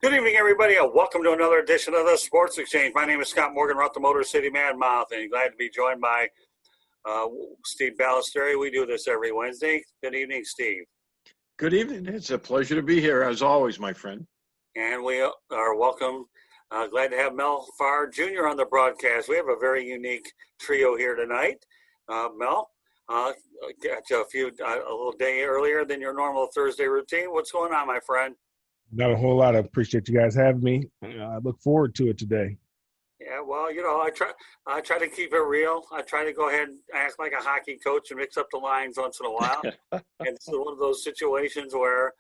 Good evening, everybody, and welcome to another edition of the Sports Exchange. My name is Scott Morgan, Route the Motor City Mad Mouth, and glad to be joined by Steve Balestrieri. We do this every Wednesday. Good evening, Steve. Good evening. It's a pleasure to be here, as always, my friend. And we are glad to have Mel Farr Jr. on the broadcast. We have a very unique trio here tonight. Mel, got you a little day earlier than your normal Thursday routine. What's going on, my friend? Not a whole lot. I appreciate you guys having me. I look forward to it today. Yeah, well, I try to keep it real. I try to go ahead and act like a hockey coach and mix up the lines once in a while. And it's one of those situations where,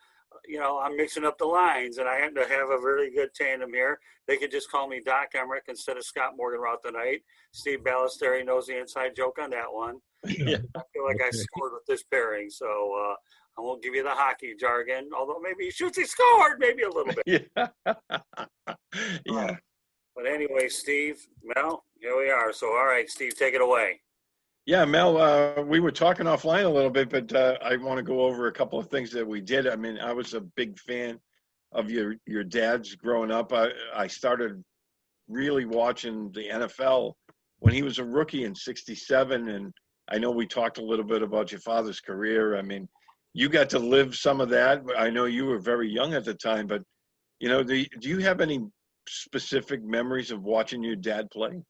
I'm mixing up the lines, and I happen to have a very good tandem here. They could just call me Doc Emmerich instead of Scott Morgan Route tonight. Steve Balestrieri knows the inside joke on that one. Yeah. I feel like I scored with this pairing, so I won't give you the hockey jargon, although maybe he shoots, he scored, maybe a little bit. Yeah. But anyway, Steve, Mel, here we are. So, all right, Steve, take it away. Yeah, Mel, we were talking offline a little bit, but I want to go over a couple of things that we did. I mean, I was a big fan of your dad's growing up. I started really watching the NFL when he was a rookie in '67, and I know we talked a little bit about your father's career. I mean, you got to live some of that. I know you were very young at the time, but, do you have any specific memories of watching your dad play?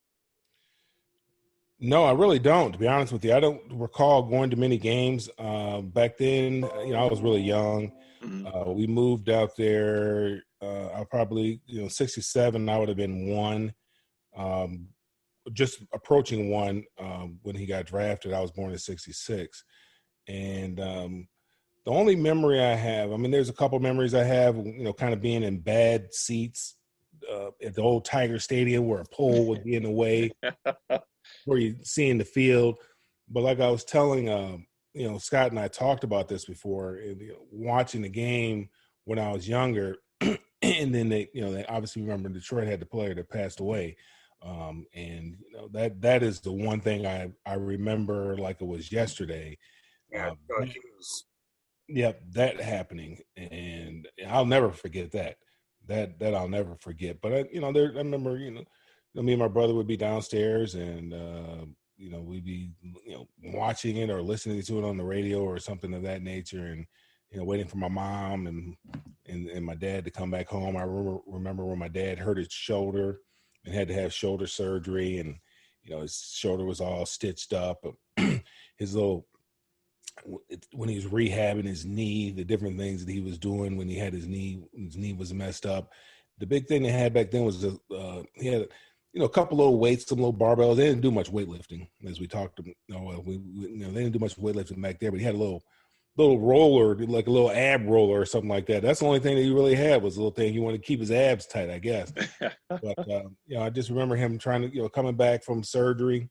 No, I really don't, to be honest with you. I don't recall going to many games. Back then, I was really young. Mm-hmm. We moved out there. I probably, 67, I would have been one, just approaching one when he got drafted. I was born in '66. And the only memory I have, there's a couple memories I have, kind of being in bad seats at the old Tiger Stadium where a pole would be in the way, where you're seeing the field. But like I was telling, Scott and I talked about this before, and, watching the game when I was younger, and then they obviously remember Detroit had the player that passed away. And that is the one thing I remember like it was yesterday. Yeah, Yep, that happening, and I'll never forget that. That I'll never forget. But I remember, me and my brother would be downstairs, and we'd be watching it or listening to it on the radio or something of that nature, and waiting for my mom and my dad to come back home. I remember when my dad hurt his shoulder and had to have shoulder surgery, and his shoulder was all stitched up. When he was rehabbing his knee, the different things that he was doing when he had his knee was messed up. The big thing they had back then was he had a couple little weights, some little barbells. They didn't do much weightlifting, as we talked. They didn't do much weightlifting back there, but he had a little roller, like a little ab roller or something like that. That's the only thing that he really had, was a little thing. He wanted to keep his abs tight, I guess. But I just remember him trying to coming back from surgery.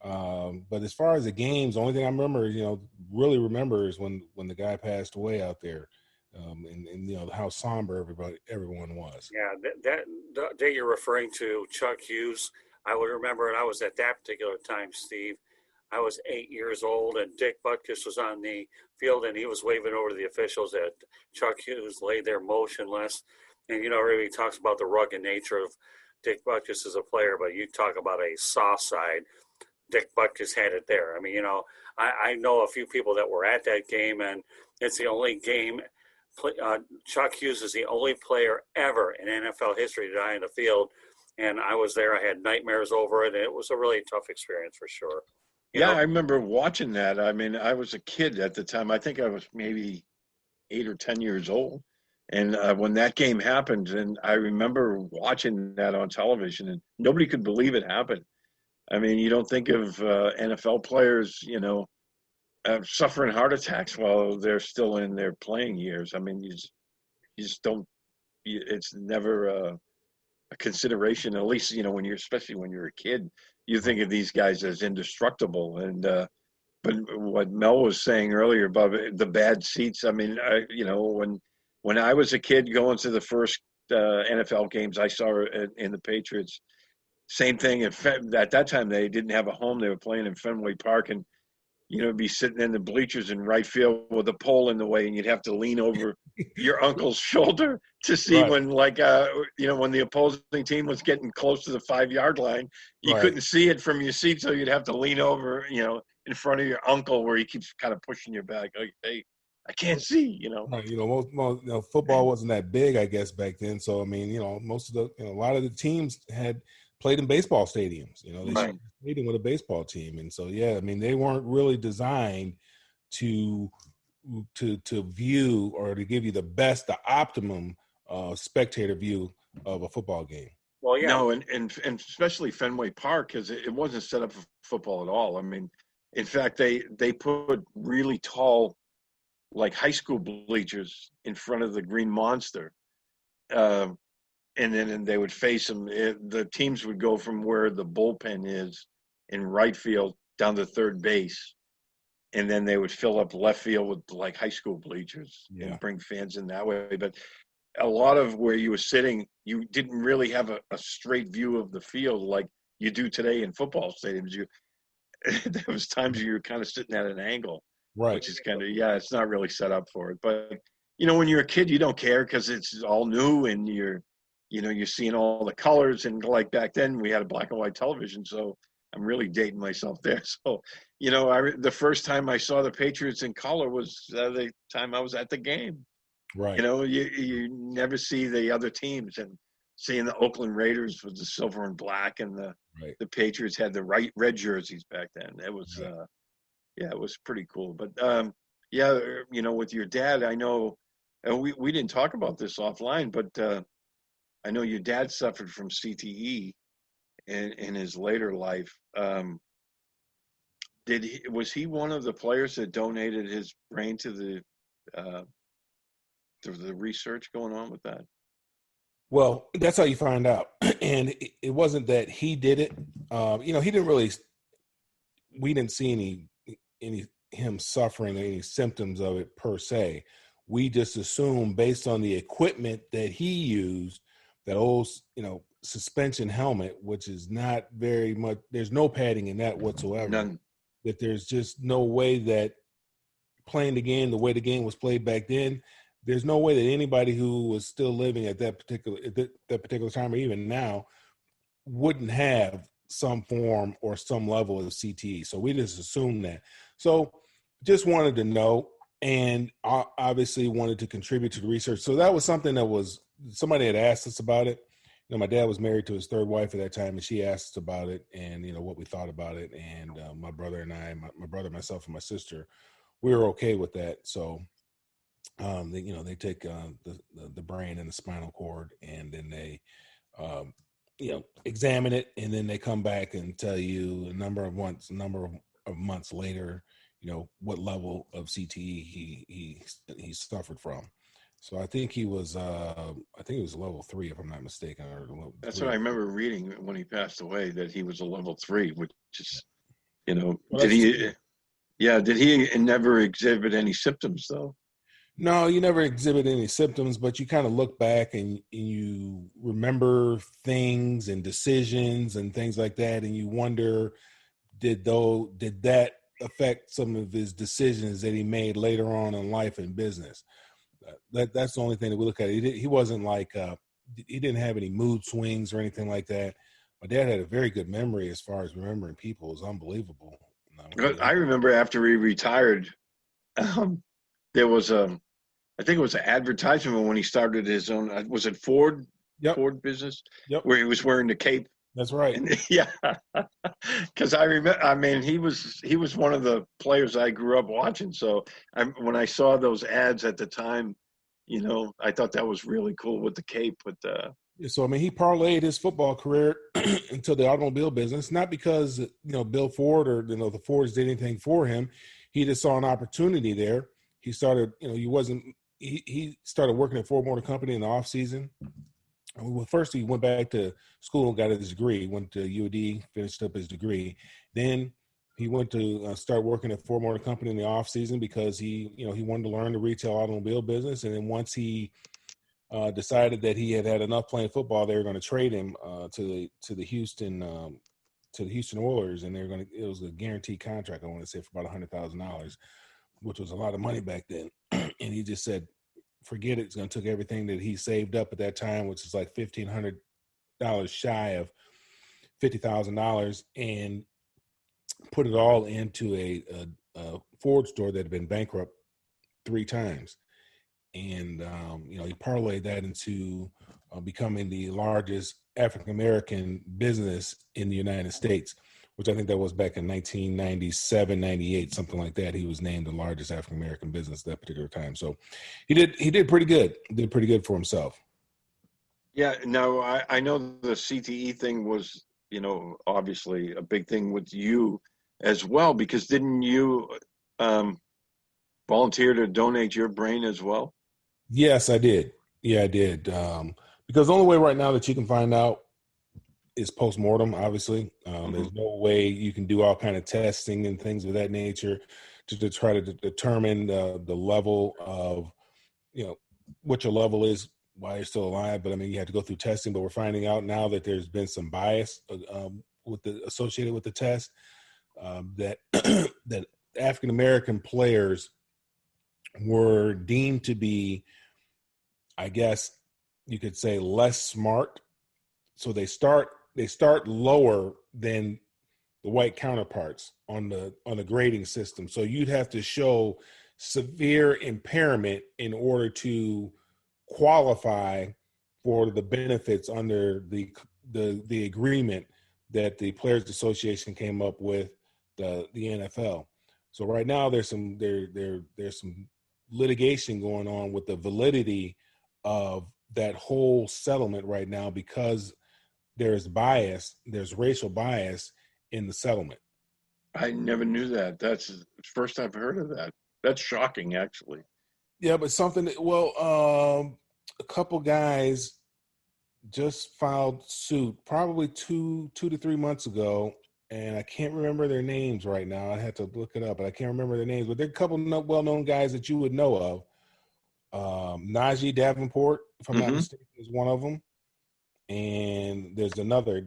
But as far as the games, the only thing I remember, really remember is when the guy passed away out there, and how somber everyone was. Yeah, that day you're referring to, Chuck Hughes, I would remember, and I was at that particular time, Steve. I was 8 years old, and Dick Butkus was on the field, and he was waving over to the officials that Chuck Hughes lay there motionless. And everybody talks about the rugged nature of Dick Butkus as a player, but you talk about a soft side. Dick Butkus had it there. I know a few people that were at that game, and it's the only game. Chuck Hughes is the only player ever in NFL history to die in the field, and I was there. I had nightmares over it, and it was a really tough experience for sure. I remember watching that. I was a kid at the time. I think I was maybe 8 or 10 years old. And when that game happened, and I remember watching that on television, and nobody could believe it happened. You don't think of NFL players, suffering heart attacks while they're still in their playing years. You just don't. It's never a consideration. At least especially when you're a kid, you think of these guys as indestructible. And but what Mel was saying earlier about the bad seats. When I was a kid going to the first NFL games I saw in the Patriots. Same thing. At that time, they didn't have a home. They were playing in Fenway Park, and be sitting in the bleachers in right field with a pole in the way, and you'd have to lean over your uncle's shoulder to see Right. when, when the opposing team was getting close to the 5-yard line. You Right. couldn't see it from your seat, so you'd have to lean over, in front of your uncle, where he keeps kind of pushing your back. Like, hey, I can't see. Right. Football wasn't that big, I guess, back then. So I mean, most of a lot of the teams had played in baseball stadiums. They Right. stayed with a baseball team, and so yeah, I mean, they weren't really designed to view or to give you the optimum spectator view of a football game. Well, yeah. No, and especially Fenway Park, because it wasn't set up for football at all. I mean, in fact, they put really tall, like high school bleachers in front of the Green Monster, and then they would face them. The teams would go from where the bullpen is in right field down to third base, and then they would fill up left field with like high school bleachers and bring fans in that way. But a lot of where you were sitting, you didn't really have a straight view of the field like you do today in football stadiums. There was times you were kind of sitting at an angle, right? Which is kind of, it's not really set up for it. But when you're a kid, you don't care because it's all new, and you're seeing all the colors. And like back then, we had a black and white television, so I'm really dating myself there. So the first time I saw the Patriots in color was the time I was at the game. Right. You never see the other teams, and seeing the Oakland Raiders with the silver and black, and the Patriots had the red jerseys back then. It was, it was pretty cool. But with your dad, I know, and we didn't talk about this offline, but I know your dad suffered from CTE in his later life. Was he one of the players that donated his brain to the research going on with that? Well, that's how you find out. And it wasn't that he did it. He didn't really. We didn't see any him suffering or any symptoms of it per se. We just assumed, based on the equipment that he used, that old suspension helmet, which is not very much. There's no padding in that whatsoever. None. That there's just no way that playing the game the way the game was played back then. There's no way that anybody who was still living at that particular time, or even now, wouldn't have some form or some level of CTE. So we just assumed that. So just wanted to know, and obviously wanted to contribute to the research. So that was something that somebody had asked us about it. My dad was married to his third wife at that time, and she asked us about it and, what we thought about it. And my brother and I, my brother, myself, and my sister, we were okay with that. So they take the brain and the spinal cord, and then they, examine it, and then they come back and tell you a number of months later, what level of CTE he suffered from. So I think he was level 3, if I'm not mistaken. That's what I remember reading when he passed away, that he was a level 3, which is, well, did he never exhibit any symptoms though? No, you never exhibit any symptoms, but you kind of look back and you remember things and decisions and things like that, and you wonder, did that affect some of his decisions that he made later on in life and business? That's the only thing that we look at. He wasn't like he didn't have any mood swings or anything like that. My dad had a very good memory as far as remembering people. It was unbelievable. I remember after he retired, there was I think it was an advertisement when he started his own. Was it Ford? Yep. Ford business. Yep. Where he was wearing the cape. That's right. And, because I remember. I mean, he was one of the players I grew up watching. So when I saw those ads at the time, I thought that was really cool with the cape. But so I mean, he parlayed his football career into the automobile business, not because Bill Ford or the Fords did anything for him. He just saw an opportunity there. He started. He started working at Ford Motor Company in the off season. Well, first he went back to school and got his degree. Went to UD, finished up his degree. Then he went to start working at Ford Motor Company in the off season because he wanted to learn the retail automobile business. And then once he decided that he had enough playing football, they were going to trade him to the Houston to the Houston Oilers, and it was a guaranteed contract, I want to say, for about $100,000, which was a lot of money back then. And he just said, forget it. It's going to take everything that he saved up at that time, which is like $1,500 shy of $50,000, and put it all into a Ford store that had been bankrupt 3 times. And, he parlayed that into becoming the largest African-American business in the United States, which I think that was back in 1997, 98, something like that. He was named the largest African-American business at that particular time. So he did pretty good. Did pretty good for himself. Yeah. No, I know the CTE thing was, obviously a big thing with you as well, because didn't you volunteer to donate your brain as well? Yes, I did. Yeah, I did. Because the only way right now that you can find out is post-mortem, obviously. There's no way you can do all kind of testing and things of that nature to try to determine the level of, what your level is while you're still alive. But I mean, you have to go through testing, but we're finding out now that there's been some bias associated with the test, that that African-American players were deemed to be, I guess you could say, less smart. So they start lower than the white counterparts on the grading system. So you'd have to show severe impairment in order to qualify for the benefits under the agreement that the Players Association came up with the NFL. So right now there's some litigation going on with the validity of that whole settlement right now, because there's racial bias in the settlement. I never knew that. That's the first I've heard of that. That's shocking, actually. Yeah, but a couple guys just filed suit probably 2 to 3 months ago, and I can't remember their names right now. I had to look it up, but I can't remember their names. But they're a couple well-known guys that you would know of. Najee Davenport, if I'm not mistaken, is one of them. And there's another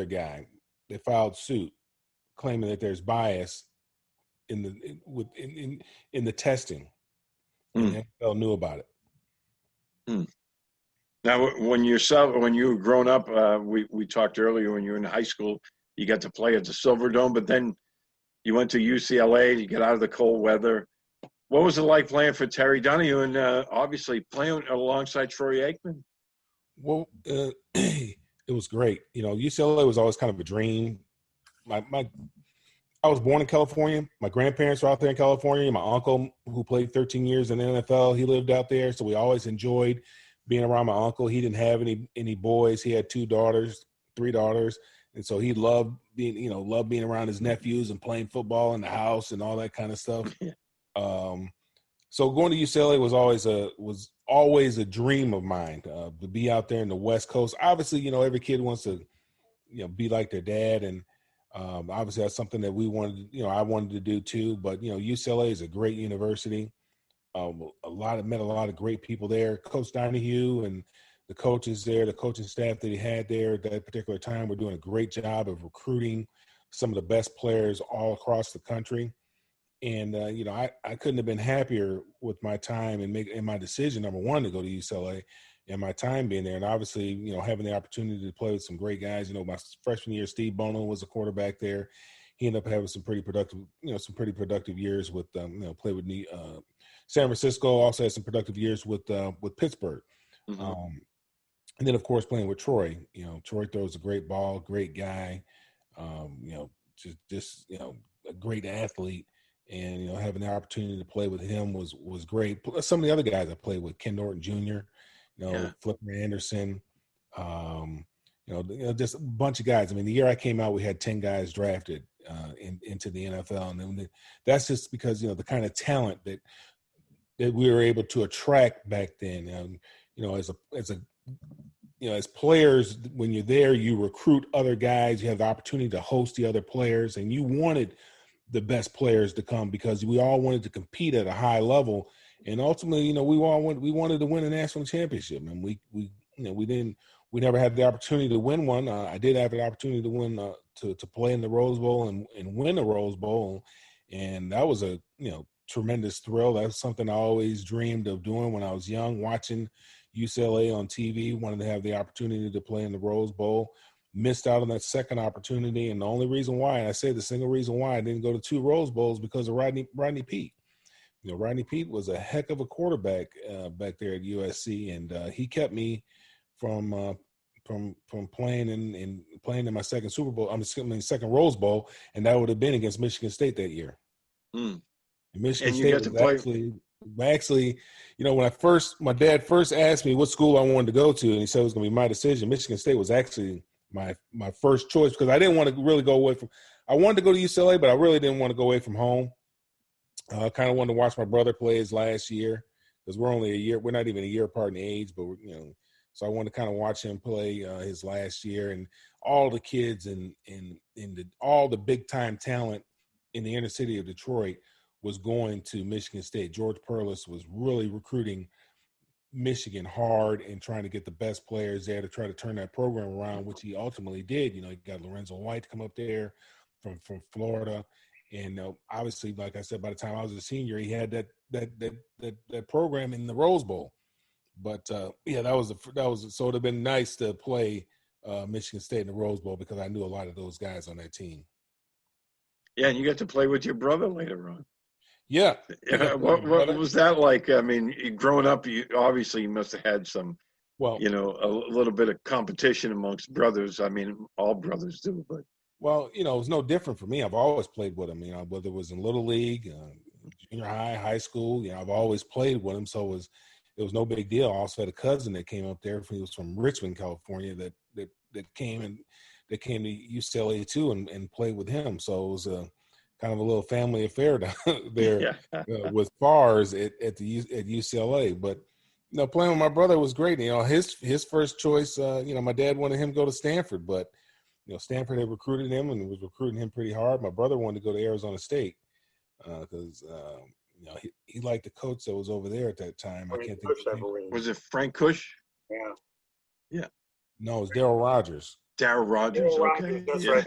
guy that filed suit claiming that there's bias in the testing. And the NFL knew about it. Now, when you were growing up, we talked earlier, when you were in high school, you got to play at the Silverdome, but then you went to UCLA to get out of the cold weather. What was it like playing for Terry Donahue and obviously playing alongside Troy Aikman? Well, it was great. UCLA was always kind of a dream. I was born in California. My grandparents were out there in California. My uncle, who played 13 years in the NFL, he lived out there. So we always enjoyed being around my uncle. He didn't have any boys. He had 3 daughters. And so he loved being around his nephews and playing football in the house and all that kind of stuff. So going to UCLA was always a dream of mine, to be out there in the West Coast. Obviously, every kid wants to, be like their dad. And obviously that's something that I wanted to do too. But, UCLA is a great university. Met a lot of great people there. Coach Donahue and the coaches there, the coaching staff that he had there at that particular time were doing a great job of recruiting some of the best players all across the country. And, I couldn't have been happier with my time and my decision, number one, to go to UCLA and my time being there. And obviously, having the opportunity to play with some great guys. My freshman year, Steve Bono was a quarterback there. He ended up having some pretty productive years with, played with San Francisco, also had some productive years with Pittsburgh. And then, of course, playing with Troy. Troy throws a great ball, great guy, just a great athlete. And, having the opportunity to play with him was great. Plus some of the other guys I played with, Ken Norton Jr., Flipper Anderson, just a bunch of guys. I mean, the year I came out, we had 10 guys drafted into the NFL. And then that's just because, the kind of talent that we were able to attract back then. As players, when you're there, you recruit other guys. You have the opportunity to host the other players, and you wanted the best players to come because we all wanted to compete at a high level. And ultimately, we wanted to win a national championship, and we didn't we never had the opportunity to win one. I did have an opportunity to win to play in the Rose Bowl and win the Rose Bowl, and that was a tremendous thrill. That's something I always dreamed of doing when I was young, watching UCLA on TV. Wanted to have the opportunity to play in the Rose Bowl. Missed out on that second opportunity, and the only reason why, and I say the single reason why I didn't go to 2 Rose Bowls, because of Rodney Peete. Rodney Peete was a heck of a quarterback back there at USC, and he kept me from playing in my second Super Bowl. Second Rose Bowl, and that would have been against Michigan State that year. Mm. And Michigan State was actually, when my dad first asked me what school I wanted to go to, and he said it was going to be my decision, Michigan State was actually my first choice, because I didn't want to really go away from. I wanted to go to UCLA, but I really didn't want to go away from home. I kind of wanted to watch my brother play his last year, because we're only a year. We're not even a year apart in age, but so I wanted to kind of watch him play his last year, and all the kids and all the big time talent in the inner city of Detroit was going to Michigan State. George Perlis was really recruiting Michigan hard and trying to get the best players there to try to turn that program around, which he ultimately did. He got Lorenzo White to come up there from Florida. And obviously, like I said, by the time I was a senior, he had that program in the Rose Bowl. But so it would have been nice to play Michigan State in the Rose Bowl, because I knew a lot of those guys on that team. Yeah, and you got to play with your brother later on. Yeah. What was that like? I mean, growing up, you must have had some, a little bit of competition amongst brothers. I mean, all brothers do, but. Well, it was no different for me. I've always played with him, whether it was in Little League, junior high, high school, I've always played with him. So it was no big deal. I also had a cousin that came up there. He was from Richmond, California, that came to UCLA too and played with him. So it was kind of a little family affair down there with Farrs at UCLA. But playing with my brother was great. His first choice. My dad wanted him to go to Stanford, but Stanford had recruited him and was recruiting him pretty hard. My brother wanted to go to Arizona State because he liked the coach that was over there at that time. I can't think of his name. Was it Frank Cush? Yeah. Yeah. No, it was Darryl Rogers. Darryl Rogers. Okay. That's right.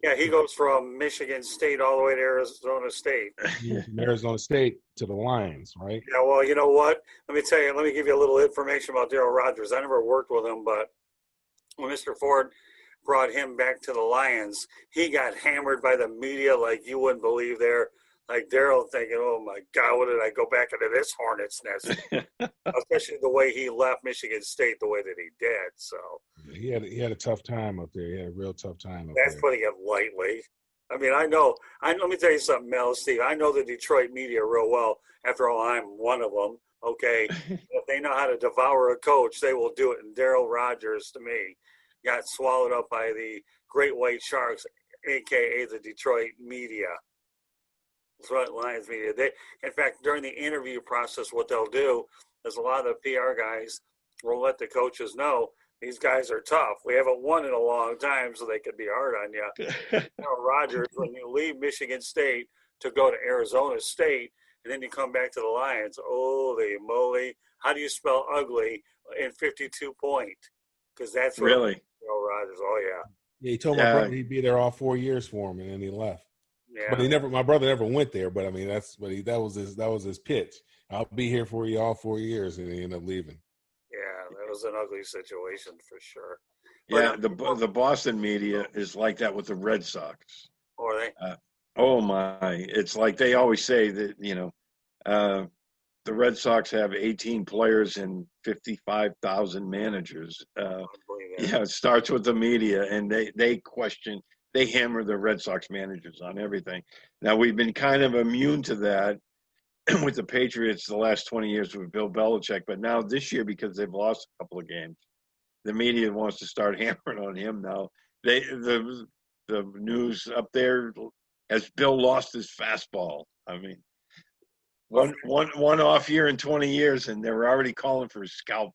Yeah, he goes from Michigan State all the way to Arizona State. From Arizona State to the Lions, right? Yeah, well, you know what? Let me give you a little information about Darryl Rogers. I never worked with him, but when Mr. Ford brought him back to the Lions, he got hammered by the media like you wouldn't believe there. Like Darryl thinking, oh, my God, what did I go back into this hornet's nest? Especially the way he left Michigan State the way that he did. So he had a tough time up there. He had a real tough time up That's there. putting it lightly. I mean, let me tell you something, Mel, Steve. I know the Detroit media real well. After all, I'm one of them. Okay. If they know how to devour a coach, they will do it. And Darryl Rogers, to me, got swallowed up by the Great White Sharks, a.k.a. the Detroit media. Detroit Lions media. In fact, during the interview process, what they'll do is a lot of the PR guys will let the coaches know these guys are tough. We haven't won in a long time, so they could be hard on you. Rogers, when you leave Michigan State to go to Arizona State, and then you come back to the Lions, holy moly, how do you spell ugly in 52 point? Because that's what really Rogers. Oh yeah. Yeah, he told my brother he'd be there all 4 years for him, and then he left. Yeah. But my brother never went there. But I mean, that was his pitch. I'll be here for you all 4 years, and he ended up leaving. Yeah, that was an ugly situation for sure. But, the Boston media is like that with the Red Sox. Are they? Oh my! It's like they always say that the Red Sox have 18 players and 55,000 managers. It starts with the media, and they hammer the Red Sox managers on everything. Now, we've been kind of immune to that with the Patriots the last 20 years with Bill Belichick, but now this year, because they've lost a couple of games, the media wants to start hammering on him now. The news up there has Bill lost his fastball. I mean, one off year in 20 years, and they're already calling for his scalp.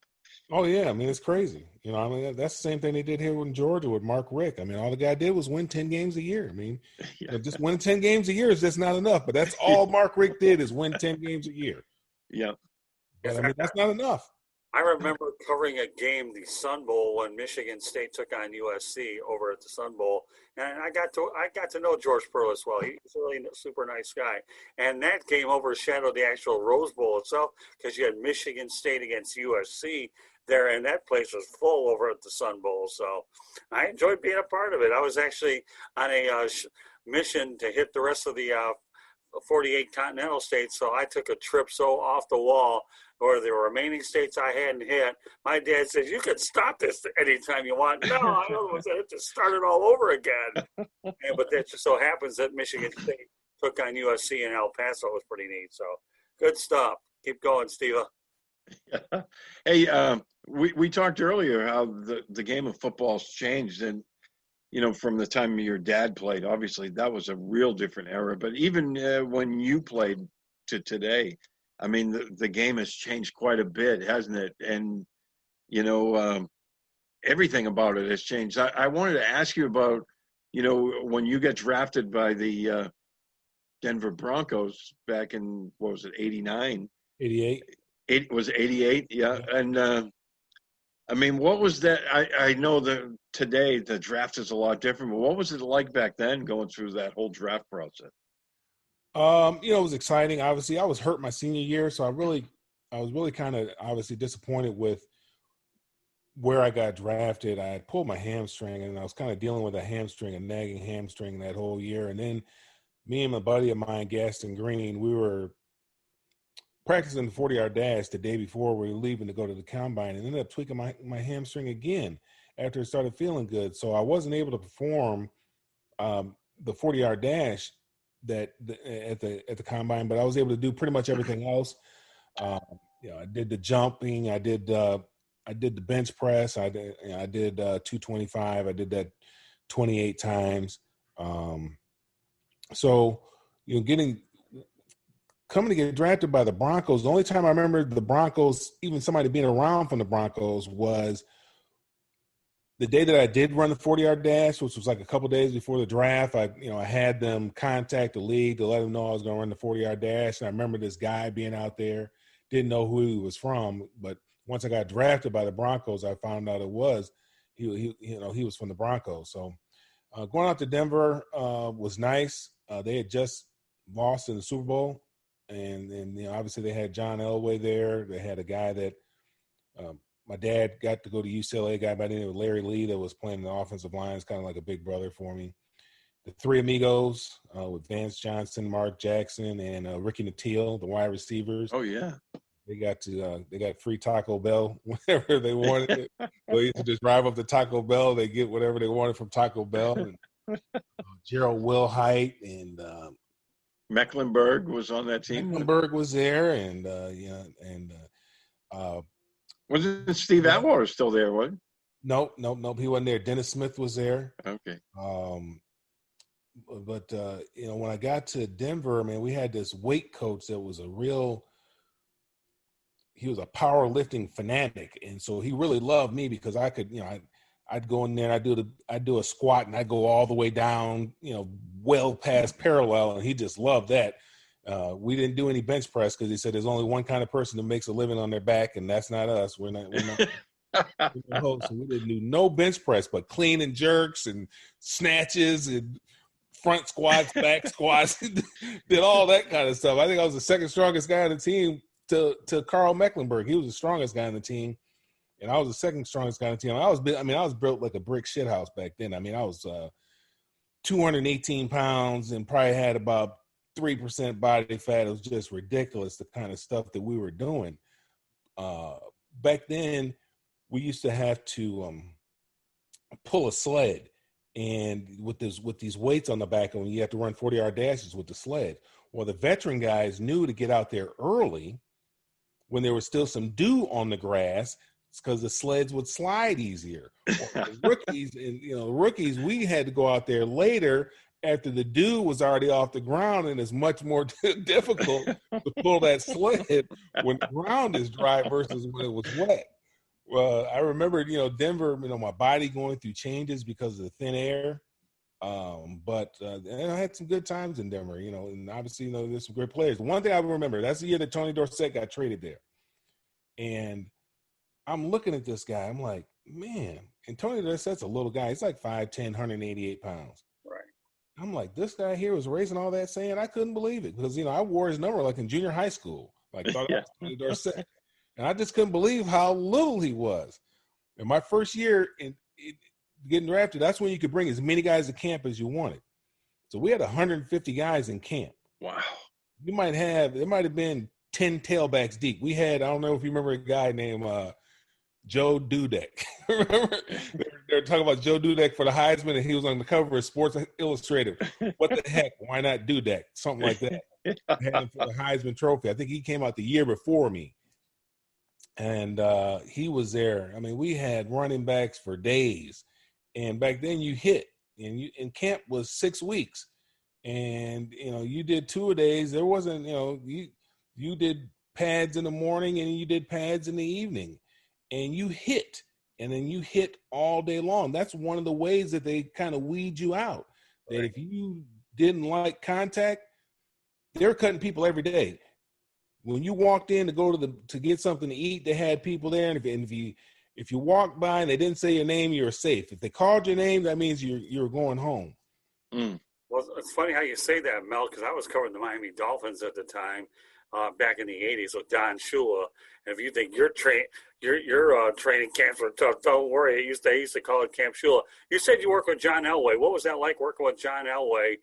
Oh yeah, I mean it's crazy. That's the same thing they did here in Georgia with Mark Richt. I mean, all the guy did was win 10 games a year. I mean, just winning 10 games a year is just not enough. But that's all Mark Richt did is win 10 games a year. Yeah, but I mean that's not enough. I remember covering a game, the Sun Bowl, when Michigan State took on USC over at the Sun Bowl, and I got to know George Perlis well. He's a really super nice guy, and that game overshadowed the actual Rose Bowl itself because you had Michigan State against USC there, and that place was full over at the Sun Bowl. So I enjoyed being a part of it. I was actually on a mission to hit the rest of the 48 continental states, so I took a trip so off the wall or the remaining states I hadn't hit. My dad says, you can stop this anytime you want. No, I was going to start it all over again. But that just so happens that Michigan State took on USC in El Paso. It was pretty neat. So good stuff. Keep going, Steve. Hey, we talked earlier how the game of football's changed, and from the time your dad played, obviously that was a real different era. But even when you played to today, I mean, the game has changed quite a bit, hasn't it? And everything about it has changed. I wanted to ask you about, when you got drafted by the Denver Broncos back in, what was it, 89? 88. It was 88, yeah. And I mean, what was that? I know that today the draft is a lot different, but what was it like back then going through that whole draft process? It was exciting. Obviously, I was hurt my senior year, so I was really kind of obviously disappointed with where I got drafted. I had pulled my hamstring, and I was kind of dealing with a nagging hamstring that whole year. And then me and my buddy of mine, Gaston Green, we were practicing the 40-yard dash the day before we were leaving to go to the combine, and ended up tweaking my hamstring again after it started feeling good. So I wasn't able to perform the 40-yard dash at the combine, but I was able to do pretty much everything else. I did the jumping, I did the bench press, I did 225, I did that 28 times. So coming to get drafted by the Broncos, the only time I remember the Broncos, even somebody being around from the Broncos, was the day that I did run the 40-yard dash, which was like a couple days before the draft. I had them contact the league to let them know I was going to run the 40-yard dash. And I remember this guy being out there, didn't know who he was from, but once I got drafted by the Broncos, I found out he was from the Broncos. So going out to Denver was nice. They had just lost in the Super Bowl, and obviously they had John Elway there. They had a guy that my dad got to go to UCLA, a guy by the name of Larry Lee that was playing the offensive line. It's kind of like a big brother for me. The three amigos with Vance Johnson, Mark Jackson, and Ricky Nattiel, the wide receivers. Oh yeah, they got free Taco Bell whenever they wanted it. They used to just drive up to Taco Bell. They get whatever they wanted from Taco Bell. And Gerald Wilhite and Mecklenburg was on that team. Mecklenburg was there, and wasn't Steve Atwater still there? What? Nope. He wasn't there. Dennis Smith was there. Okay. But when I got to Denver, man, we had this weight coach that was he was a powerlifting fanatic, and so he really loved me because I could, I'd go in there, I'd do a squat, and I'd go all the way down, well past parallel, and he just loved that. We didn't do any bench press because he said there's only one kind of person that makes a living on their back, and that's not us. We're not. So we didn't do no bench press, but clean and jerks and snatches and front squats, back squats, did all that kind of stuff. I think I was the second strongest guy on the team to Carl Mecklenburg. He was the strongest guy on the team, and I was the second strongest guy on the team. I was built like a brick shit house back then. I mean, I was 218 pounds and probably had about 3% body fat. It was just ridiculous, the kind of stuff that we were doing. Back then, we used to have to pull a sled, and with these weights on the back, and you have to run 40-yard dashes with the sled. Well, the veteran guys knew to get out there early when there was still some dew on the grass, because the sleds would slide easier. Well, the rookies, we had to go out there later after the dew was already off the ground, and it's much more difficult to pull that sled when the ground is dry versus when it was wet. Well, I remember, Denver, my body going through changes because of the thin air. But I had some good times in Denver, and obviously, there's some great players. One thing I remember, that's the year that Tony Dorsett got traded there. And I'm looking at this guy. I'm like, man, Antonio Dorset's a little guy. He's like 5'10", 188 pounds. Right. I'm like, this guy here was raising all that sand. I couldn't believe it because, I wore his number like in junior high school. Like, thought I was Antonio Dorset. And I just couldn't believe how little he was. In my first year in getting drafted, that's when you could bring as many guys to camp as you wanted. So we had 150 guys in camp. Wow. There might have been 10 tailbacks deep. We had, I don't know if you remember a guy named Joe Dudek. Remember? They're talking about Joe Dudek for the Heisman, and he was on the cover of Sports Illustrated. What the heck? Why not Dudek? Something like that. I had him for the Heisman Trophy. I think he came out the year before me. And he was there. I mean, we had running backs for days. And back then you hit. And camp was 6 weeks. And, you did 2 days. There wasn't, you did pads in the morning and you did pads in the evening. And you hit. And then you hit all day long. That's one of the ways that they kind of weed you out. That if you didn't like contact, they're cutting people every day. When you walked in to go to get something to eat, they had people there. And if you walked by and they didn't say your name, you were safe. If they called your name, that means you're going home. Mm. Well, it's funny how you say that, Mel, because I was covering the Miami Dolphins at the time, back in the '80s with Don Shula. And if you think your training camps were tough, don't worry. They used to call it Camp Shula. You said you worked with John Elway. What was that like working with John Elway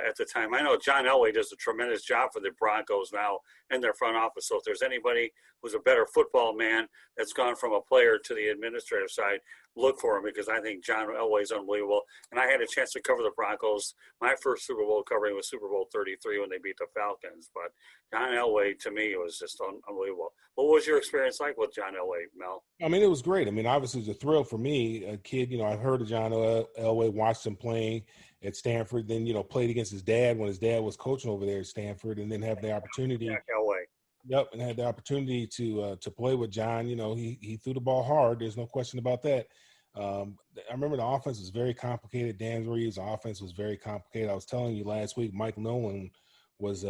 at the time? I know John Elway does a tremendous job for the Broncos now in their front office. So if there's anybody who's a better football man that's gone from a player to the administrative side, look for him, because I think John Elway is unbelievable. And I had a chance to cover the Broncos. My first Super Bowl covering was Super Bowl 33 when they beat the Falcons. But John Elway, to me, was just unbelievable. What was your experience like with John Elway, Mel? I mean, it was great. I mean, obviously it was a thrill for me, a kid. I've heard of John Elway, watched him playing at Stanford, then, played against his dad when his dad was coaching over there at Stanford, and then have the opportunity. Jack Elway. Yep, and had the opportunity to play with John. He threw the ball hard. There's no question about that. I remember the offense was very complicated. Dan Reeves' offense was very complicated. I was telling you last week, Mike Nolan was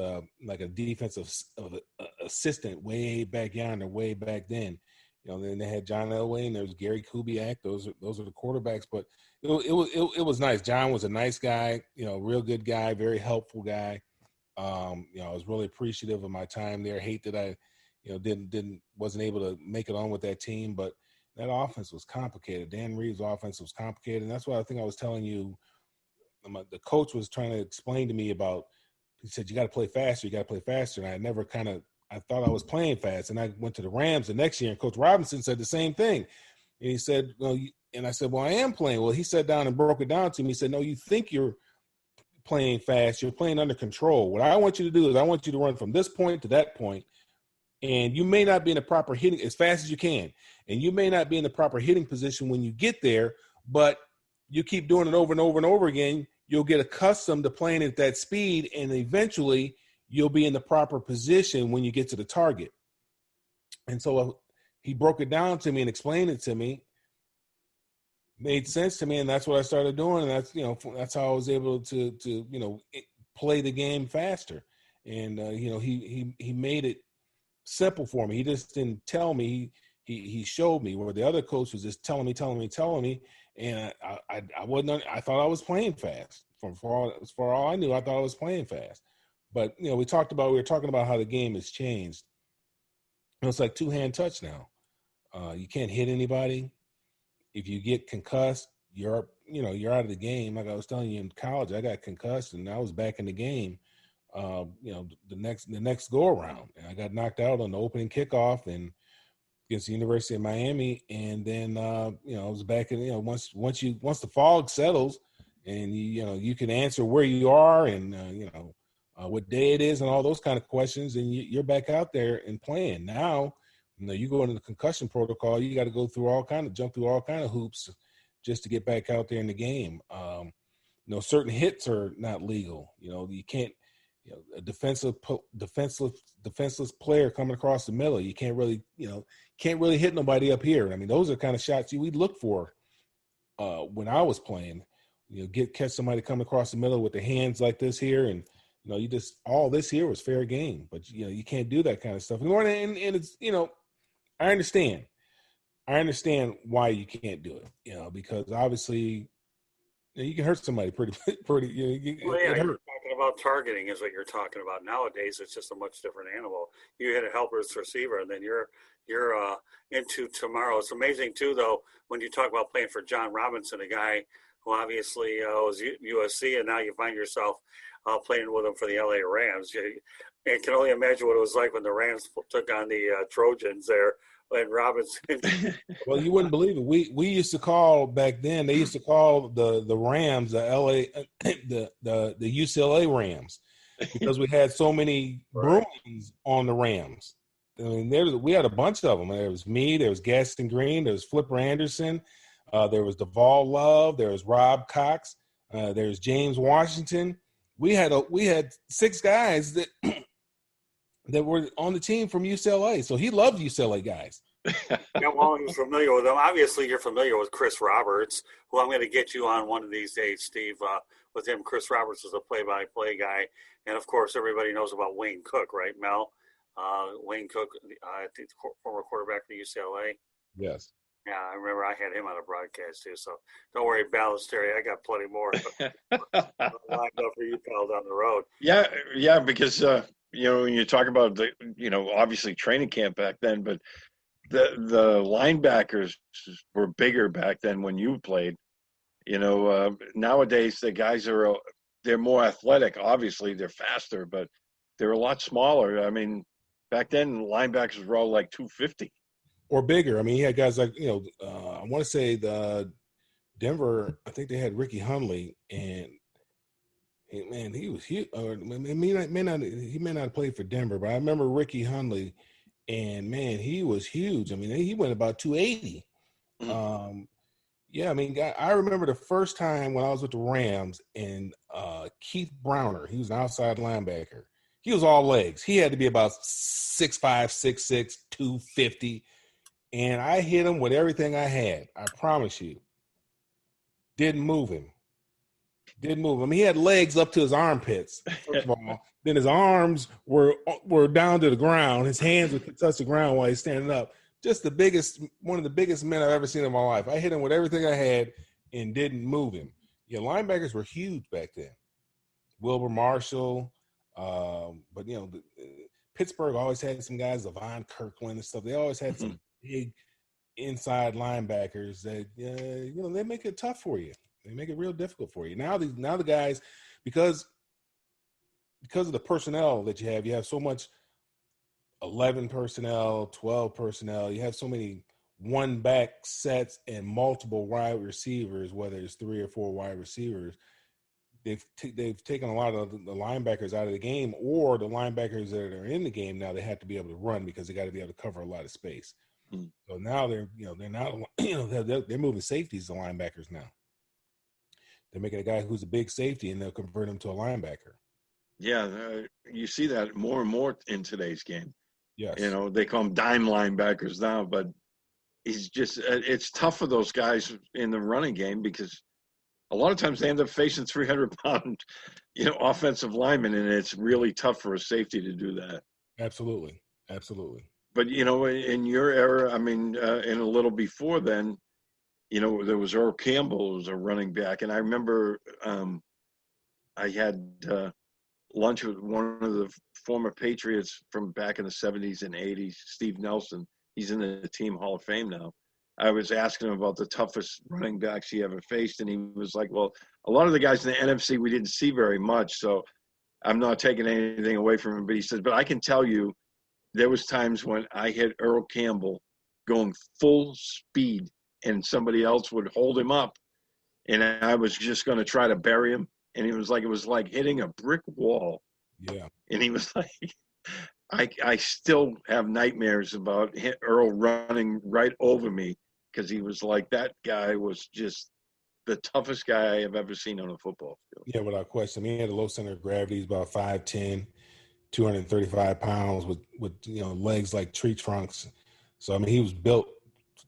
like a defensive assistant way back yonder, way back then. Then they had John Elway and there was Gary Kubiak. Those are the quarterbacks. But it was nice. John was a nice guy. Real good guy, very helpful guy. I was really appreciative of my time there. Hate that I, wasn't able to make it on with that team, but that offense was complicated. Dan Reeves' offense was complicated, and that's why I think I was telling you. The coach was trying to explain to me about. He said, "You got to play faster. You got to play faster." And I thought I was playing fast, and I went to the Rams the next year, and Coach Robinson said the same thing. And he said, "Well," and I said, "Well, I am playing." Well, he sat down and broke it down to me. He said, "No, you think you're playing fast. You're playing under control. What I want you to do is I want you to run from this point to that point, and you may not be in the proper hitting as fast as you can, and you may not be in the proper hitting position when you get there, but you keep doing it over and over and over again, you'll get accustomed to playing at that speed, and eventually you'll be in the proper position when you get to the target." And so he broke it down to me and explained it to me. Made sense to me, and that's what I started doing, and that's how I was able to play the game faster. And he made it simple for me. He just didn't tell me. He showed me, where the other coach was just telling me, and I wasn't. I thought I was playing fast. For all I knew, I thought I was playing fast. But we were talking about how the game has changed. It's like two-hand touch now. You can't hit anybody. If you get concussed, you're out of the game. Like I was telling you, in college, I got concussed and I was back in the game. The next go around, and I got knocked out on the opening kickoff and against the University of Miami. And then I was back in. Once the fog settles, and you can answer where you are and what day it is and all those kind of questions, and you're back out there and playing now. You go into the concussion protocol, you got to jump through all kind of hoops just to get back out there in the game. Certain hits are not legal. You can't, a defenseless player coming across the middle, you can't really hit nobody up here. I mean, those are kind of shots we'd look for when I was playing. Catch somebody coming across the middle with the hands like this here, and all this here was fair game. But you can't do that kind of stuff anymore. And it's I understand, I understand why you can't do it, because obviously you can hurt somebody pretty. Well, yeah, It you're hurt. talking about targeting is what you're talking about. Nowadays, it's just a much different animal. You hit a helpless receiver, and then you're into tomorrow. It's amazing too, though, when you talk about playing for John Robinson, a guy who obviously was USC, and now you find yourself playing with him for the LA Rams. You can only imagine what it was like when the Rams took on the Trojans there, and Robinson. Well, you wouldn't believe it. We used to call back then. They used to call the Rams the LA the UCLA Rams because we had so many Right. Bruins on the Rams. I mean, we had a bunch of them. There was me. There was Gaston Green. There was Flipper Anderson. There was Duvall Love. There was Rob Cox. There's James Washington. We had 6 guys that that were on the team from UCLA. So he loved UCLA guys. Yeah, well, he was familiar with them. Obviously, you're familiar with Chris Roberts, who I'm going to get you on one of these days, Steve. With him, Chris Roberts is a play-by-play guy, and of course, everybody knows about Wayne Cook, right, Mel? Wayne Cook, I think former quarterback for UCLA. Yes. Yeah, I remember I had him on a broadcast too. So don't worry, Balestrieri, I got plenty more lined up for you pal down the road. Yeah, because when you talk about the obviously training camp back then, but the linebackers were bigger back then when you played. Nowadays the guys they're more athletic. Obviously, they're faster, but they're a lot smaller. I mean, back then linebackers were all like 250 or bigger. I mean, he had guys like I want to say the Denver. I think they had Ricky Hundley, and man, he was huge. Or he may not have played for Denver, but I remember Ricky Hundley, and man, he was huge. I mean, he went about 280. Mm-hmm. Yeah, I mean, I remember the first time when I was with the Rams and Keith Browner, he was an outside linebacker. He was all legs. He had to be about 6'5", 6'6", 250. And I hit him with everything I had. I promise you. Didn't move him. I mean, he had legs up to his armpits, first of all. Then his arms were down to the ground. His hands would touch the ground while he's standing up. Just one of the biggest men I've ever seen in my life. I hit him with everything I had and didn't move him. Yeah, linebackers were huge back then. Wilbur Marshall, but Pittsburgh always had some guys, Levon Kirkland and stuff. They always had some big inside linebackers that they make it tough for you. They make it real difficult for you. Now the guys, because of the personnel that you have so much 11 personnel, 12 personnel. You have so many one back sets and multiple wide receivers, whether it's 3 or 4 wide receivers. They've taken a lot of the linebackers out of the game, or the linebackers that are in the game now, they have to be able to run because they got to be able to cover a lot of space. So now they're moving safeties to linebackers now. They're making a guy who's a big safety and they'll convert him to a linebacker. Yeah, you see that more and more in today's game. Yes. They call them dime linebackers now, but it's tough for those guys in the running game because a lot of times they end up facing 300-pound, offensive linemen, and it's really tough for a safety to do that. Absolutely. But, in your era, I mean, and a little before then, there was Earl Campbell who was a running back, and I remember I had lunch with one of the former Patriots from back in the 70s and 80s, Steve Nelson. He's in the Team Hall of Fame now. I was asking him about the toughest running backs he ever faced, and he was like, well, a lot of the guys in the NFC we didn't see very much, so I'm not taking anything away from him. But he says, but I can tell you there was times when I hit Earl Campbell going full speed, and somebody else would hold him up, and I was just going to try to bury him. And it was like hitting a brick wall. Yeah. And he was like, I still have nightmares about Earl running right over me because he was like, that guy was just the toughest guy I have ever seen on a football field. Yeah, without question. I mean, he had a low center of gravity. He's about 5'10", 235 pounds with legs like tree trunks. So, I mean, he was built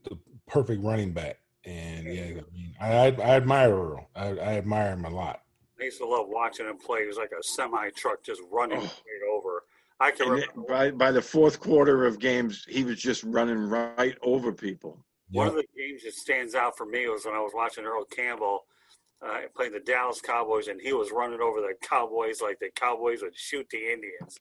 the perfect running back. And, yeah, I admire Earl. I admire him a lot. I used to love watching him play. He was like a semi-truck just running straight over. I can remember. By the fourth quarter of games, he was just running right over people. One Yep. of the games that stands out for me was when I was watching Earl Campbell playing the Dallas Cowboys, and he was running over the Cowboys like the Cowboys would shoot the Indians.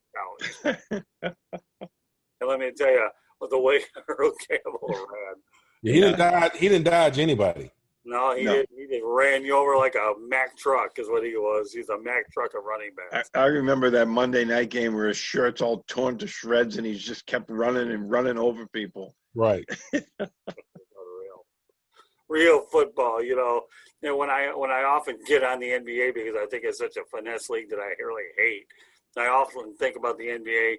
And let me tell you, the way Earl Campbell ran. Yeah, Yeah. He didn't dodge anybody. No, he No. didn't. He just ran you over like a Mack truck is what he was. He's a Mack truck of running backs. I remember that Monday night game where his shirt's all torn to shreds and he's just kept running and running over people. Right. Real football, you know. And when I often get on the NBA because I think it's such a finesse league that I really hate, I often think about the NBA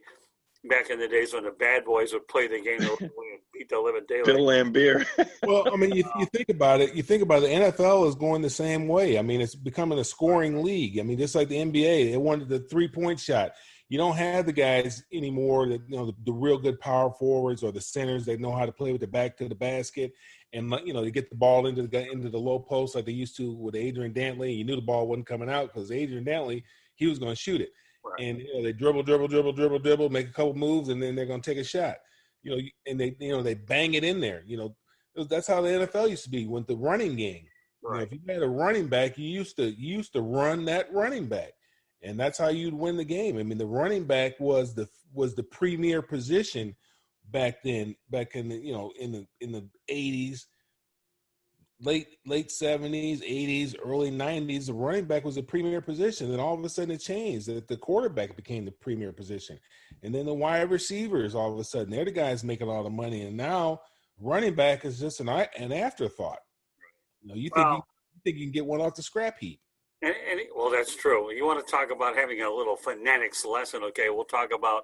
back in the days when the bad boys would play the game and beat the living daylights. Bill Lambier. Well, I mean, you think about it. You think about it, the NFL is going the same way. I mean, it's becoming a scoring league. I mean, just like the NBA, they wanted the 3-point shot. You don't have the guys anymore that, you know, the real good power forwards or the centers that know how to play with the back to the basket. And, you know, they get the ball into the low post like they used to with Adrian Dantley. You knew the ball wasn't coming out because Adrian Dantley, he was going to shoot it. Right. And, you know, they dribble, make a couple moves, and then they're going to take a shot. You know, and they bang it in there. You know, that's how the NFL used to be with the running game. Right. You know, if you had a running back, you used to run that running back, and that's how you'd win the game. I mean, the running back was the premier position back then. Back in the, you know, in the 80s, late 70s, 80s, early 90s, the running back was the premier position. And all of a sudden it changed. The quarterback became the premier position. And then the wide receivers, all of a sudden, they're the guys making all the money. And now running back is just an afterthought. You know, you think you can get one off the scrap heap. Well, that's true. You want to talk about having a little phonetics lesson, okay? We'll talk about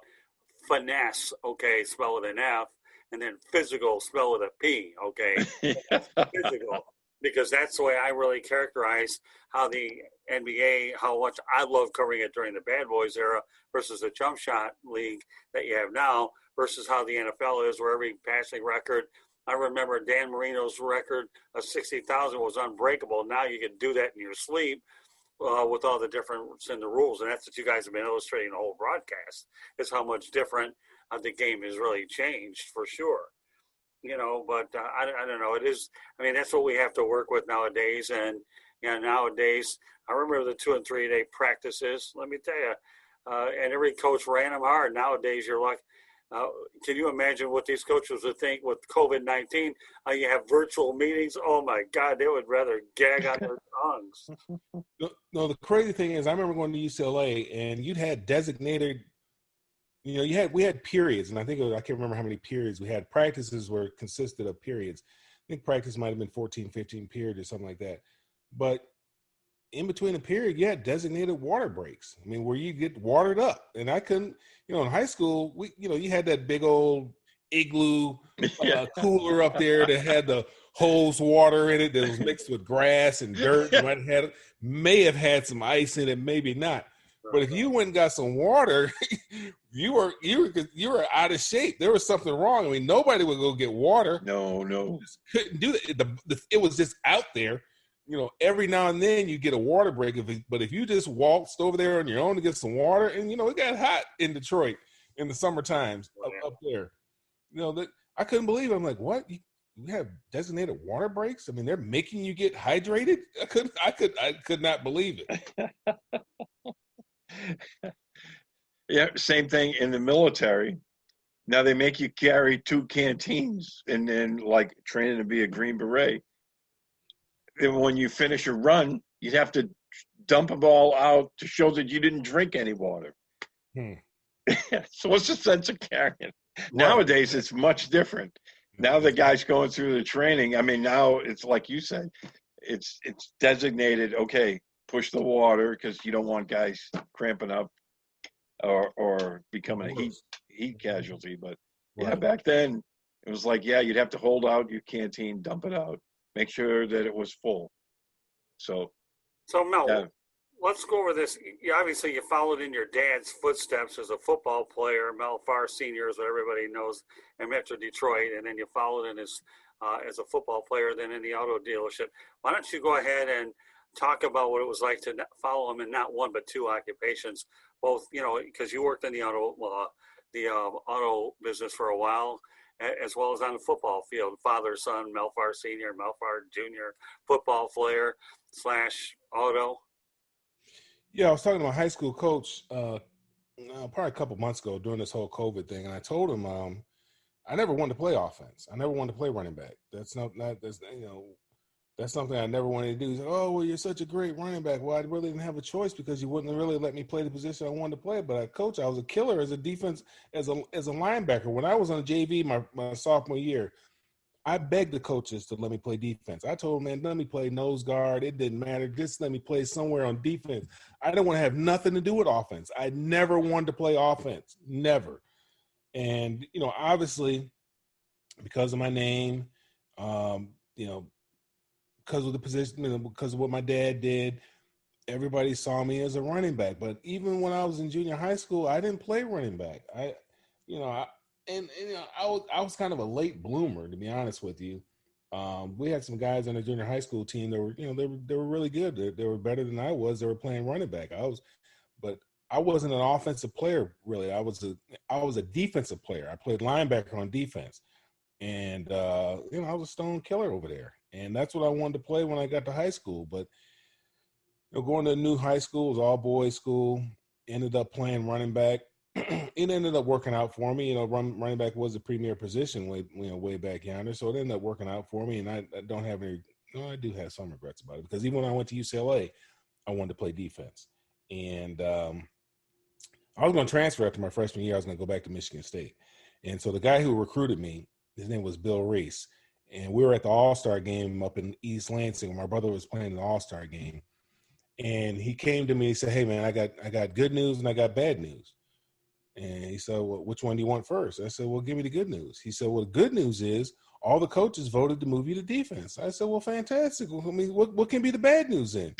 finesse, okay, spell with an F, and then physical, spell with a P, okay? Physical, because that's the way I really characterize how the NBA, how much I love covering it during the Bad Boys era versus the jump shot league that you have now versus how the NFL is, where every passing record. I remember Dan Marino's record of 60,000 was unbreakable. Now you can do that in your sleep with all the difference in the rules. And that's what you guys have been illustrating the whole broadcast, is how much different the game has really changed for sure. You know, but I don't know. It is, I mean, that's what we have to work with nowadays. And, you know, nowadays, I remember the 2 and 3 day practices. Let me tell you, and every coach ran them hard. Nowadays, you're like, can you imagine what these coaches would think with COVID-19? You have virtual meetings. Oh my God, they would rather gag on their tongues. No, the crazy thing is, I remember going to UCLA, and you'd had designated. You know, we had periods, and I can't remember how many periods we had. Practices were consisted of periods. I think practice might have been 14, 15 periods or something like that. But in between the period, you had designated water breaks. I mean, where you get watered up. And I couldn't, you know, in high school, you had that big old igloo cooler up there that had the hose water in it that was mixed with grass and dirt. You may have had some ice in it, maybe not. But if you went and got some water, you were out of shape. There was something wrong. I mean, nobody would go get water. No. You just couldn't do it. It was just out there. You know, every now and then you get a water break. But if you just waltzed over there on your own to get some water, and, you know, it got hot in Detroit in the summer times up there. You know, I couldn't believe it. I'm like, what? You have designated water breaks? I mean, they're making you get hydrated? I could not believe it. Yeah, same thing in the military. Now they make you carry 2 canteens and then, like, training to be a Green Beret. And when you finish a run, you'd have to dump them all out to show that you didn't drink any water. So what's the sense of carrying? Right. Nowadays, it's much different. Now the guys going through the training, I mean, now it's like you said, it's designated, okay, push the water because you don't want guys cramping up or becoming a heat casualty. But yeah, back then it was like, yeah, you'd have to hold out your canteen, dump it out, make sure that it was full. So Mel, let's go over this. Obviously, you followed in your dad's footsteps as a football player. Mel Farr Jr. is what everybody knows in Metro Detroit, and then you followed in as a football player, then in the auto dealership. Why don't you go ahead and talk about what it was like to follow him in not one but 2 occupations, both, you know, because you worked in the auto business for a while, as well as on the football field. Father, son, Mel Farr Sr., Mel Farr Jr., football player / auto. Yeah, I was talking to my high school coach probably a couple months ago during this whole COVID thing, and I told him I never wanted to play offense. I never wanted to play running back. That's that's something I never wanted to do. He said, "Oh, well, you're such a great running back." Well, I really didn't have a choice because you wouldn't really let me play the position I wanted to play. But coach, I was a killer as a defense, as a linebacker. When I was on JV my sophomore year, I begged the coaches to let me play defense. I told them, man, let me play nose guard. It didn't matter. Just let me play somewhere on defense. I didn't want to have nothing to do with offense. I never wanted to play offense, never. And, obviously, because of my name, because of the position, because of what my dad did, everybody saw me as a running back. But even when I was in junior high school, I didn't play running back. I was kind of a late bloomer, to be honest with you. We had some guys on the junior high school team that were, they were really good. They were better than I was. They were playing running back. But I wasn't an offensive player really. I was a defensive player. I played linebacker on defense, and I was a stone killer over there. And that's what I wanted to play when I got to high school. But going to a new high school, it was all boys school. Ended up playing running back. It ended up working out for me. Running back was the premier position way back yonder. So it ended up working out for me. And I don't have any. I do have some regrets about it because even when I went to UCLA, I wanted to play defense. And I was going to transfer after my freshman year. I was going to go back to Michigan State. And so the guy who recruited me, his name was Bill Reese. And we were at the All-Star game up in East Lansing. My brother was playing the All-Star game. And he came to me and said, "Hey, man, I got good news and I got bad news." And he said, "Well, which one do you want first?" I said, "Well, give me the good news." He said, "Well, the good news is all the coaches voted to move you to defense." I said, "Well, fantastic. Well, I mean, what can be the bad news then?"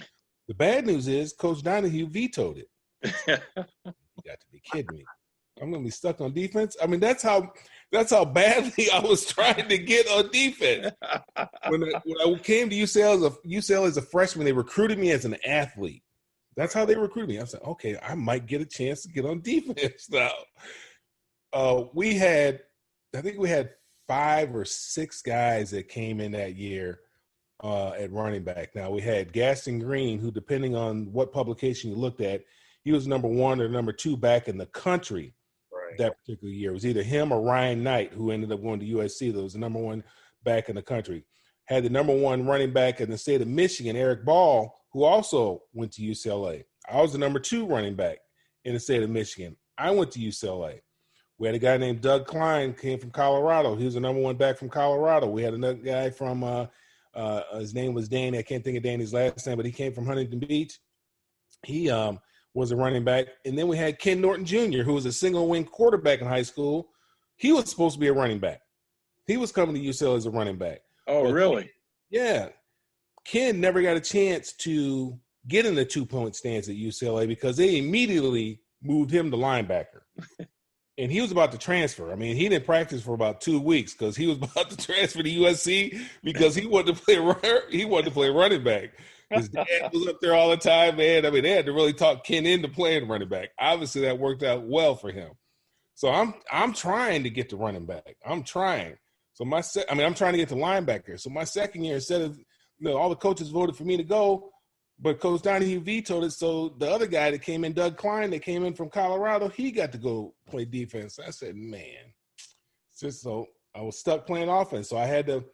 The bad news is Coach Donahue vetoed it. You got to be kidding me. I'm going to be stuck on defense. I mean, that's how badly I was trying to get on defense. When I came to UCLA as a freshman, they recruited me as an athlete. That's how they recruited me. I said, okay, I might get a chance to get on defense now. I think we had 5 or 6 guys that came in that year at running back. Now, we had Gaston Green, who, depending on what publication you looked at, he was number 1 or number 2 back in the country that particular year. It was either him or Ryan Knight, who ended up going to USC. That was the number 1 back in the country. Had the number 1 running back in the state of Michigan, Eric Ball, who also went to UCLA. I was the number 2 running back in the state of Michigan. I went to UCLA. We had a guy named Doug Klein, came from Colorado. He was the number 1 back from Colorado. We had another guy from, his name was Danny. I can't think of Danny's last name, but he came from Huntington Beach. He was a running back. And then we had Ken Norton Jr., who was a single wing quarterback in high school. He was supposed to be a running back. He was coming to UCLA as a running back. Oh, but really? Yeah. Ken never got a chance to get in the 2-point stance at UCLA because they immediately moved him to linebacker. And he was about to transfer. I mean, he didn't practice for about 2 weeks because he was about to transfer to USC because he wanted to play running back. His dad was up there all the time, man. I mean, they had to really talk Ken into playing running back. Obviously, that worked out well for him. So I'm trying to get to running back. I'm trying. So I'm trying to get to linebacker. So my second year, instead of all the coaches voted for me to go, but Coach Donahue vetoed it. So the other guy that came in, Doug Klein, that came in from Colorado, he got to go play defense. I said, man, so I was stuck playing offense. So I had to,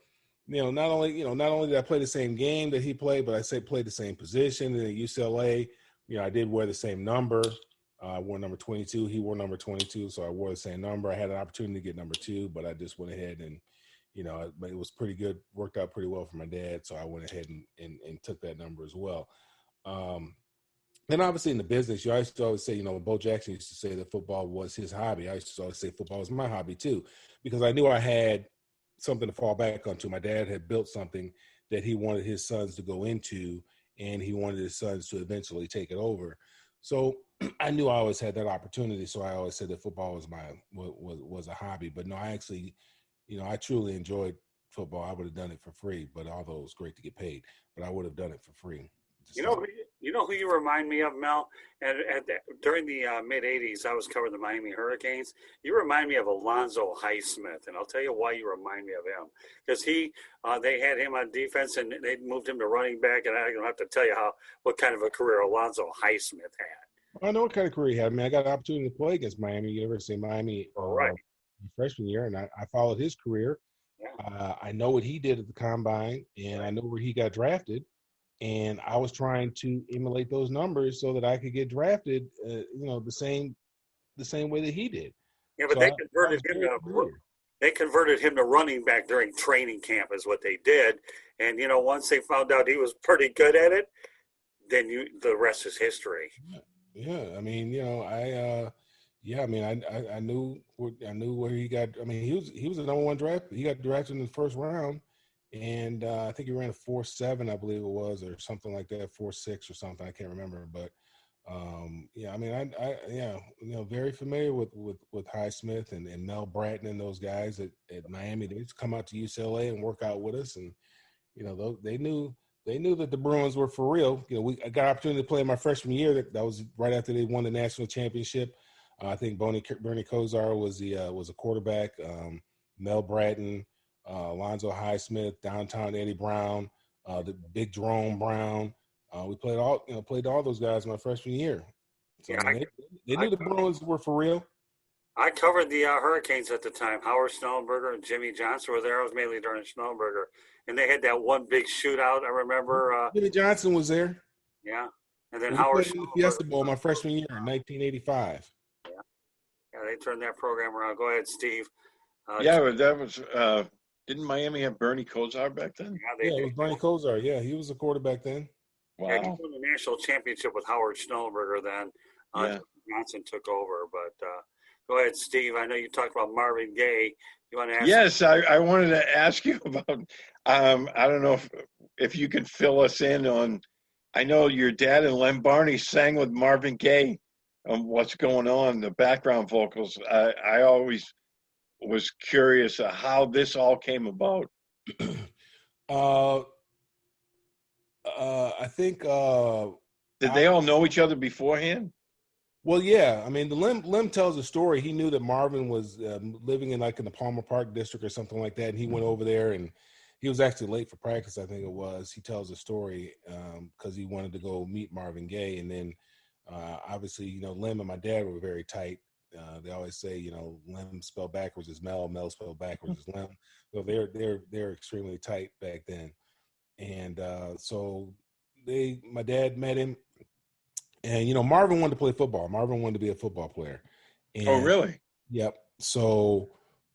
not only did I play the same game that he played, but I played the same position. And at UCLA, I did wear the same number. I wore number 22. He wore number 22. So I wore the same number. I had an opportunity to get number 2, but I just went ahead and, it was pretty good, worked out pretty well for my dad. So I went ahead and took that number as well. Then obviously in the business, I used to always say, Bo Jackson used to say that football was his hobby. I used to always say football was my hobby too, because I knew I had something to fall back onto. My dad had built something that he wanted his sons to go into, and he wanted his sons to eventually take it over. So I knew I always had that opportunity. So I always said that football was a hobby. But no, I actually, I truly enjoyed football. I would have done it for free, but although it was great to get paid, but I would have done it for free. You know who you remind me of, Mel? During the mid '80s, I was covering the Miami Hurricanes. You remind me of Alonzo Highsmith, and I'll tell you why you remind me of him. Because they had him on defense, and they moved him to running back, and I don't have to tell you what kind of a career Alonzo Highsmith had. I know what kind of career he had. I mean, I got an opportunity to play against Miami, University of Miami, Right. Freshman year, and I followed his career. Yeah. I know what he did at the combine, and I know where he got drafted. And I was trying to emulate those numbers so that I could get drafted, the same way that he did. Yeah, but they converted him to running back during training camp is what they did. And, once they found out he was pretty good at it, then the rest is history. Yeah. I mean, I knew where he got. I mean, he was the number one draft. He got drafted in the first round. And I think he ran a 4.7, I believe it was, or something like that, 4.6 or something. I can't remember, but very familiar with Highsmith and Mel Bratton and those guys at Miami. They just come out to UCLA and work out with us, and they knew that the Bruins were for real. I got an opportunity to play in my freshman year. That was right after they won the national championship. I think Bernie Kosar was a quarterback. Mel Bratton. Alonzo Highsmith, downtown Eddie Brown, the big Jerome Brown. We played all those guys my freshman year. So they knew the Bruins were for real. I covered the Hurricanes at the time. Howard Schnellenberger and Jimmy Johnson were there. I was mainly during Schnellenberger, and they had that one big shootout. I remember. Jimmy Johnson was there. Yeah, and then Howard played in the Fiesta Bowl my freshman year in 1985. Yeah, they turned that program around. Go ahead, Steve. That was. Didn't Miami have Bernie Kosar back then? Yeah, it was Bernie Kosar. Yeah, he was a quarterback then. Wow. Yeah, he won the national championship with Howard Schnellenberger then. Johnson took over. But go ahead, Steve. I know you talked about Marvin Gaye. You want to ask? Yes, I wanted to ask you about I don't know if you could fill us in on – I know your dad and Len Barney sang with Marvin Gaye on what's going on, the background vocals. I always – was curious how this all came about. I think did they all know each other beforehand? Well, yeah. I mean, the Lim tells a story. He knew that Marvin was living in the Palmer Park district or something like that, and he went over there, and he was actually late for practice, I think it was. He tells a story because he wanted to go meet Marvin Gaye, and then obviously, Lim and my dad were very tight. They always say, Lim spelled backwards is Mel, Mel spelled backwards is Lim. So they're extremely tight back then. And so my dad met him, and Marvin wanted to play football. Marvin wanted to be a football player. And, oh, really? Yep. So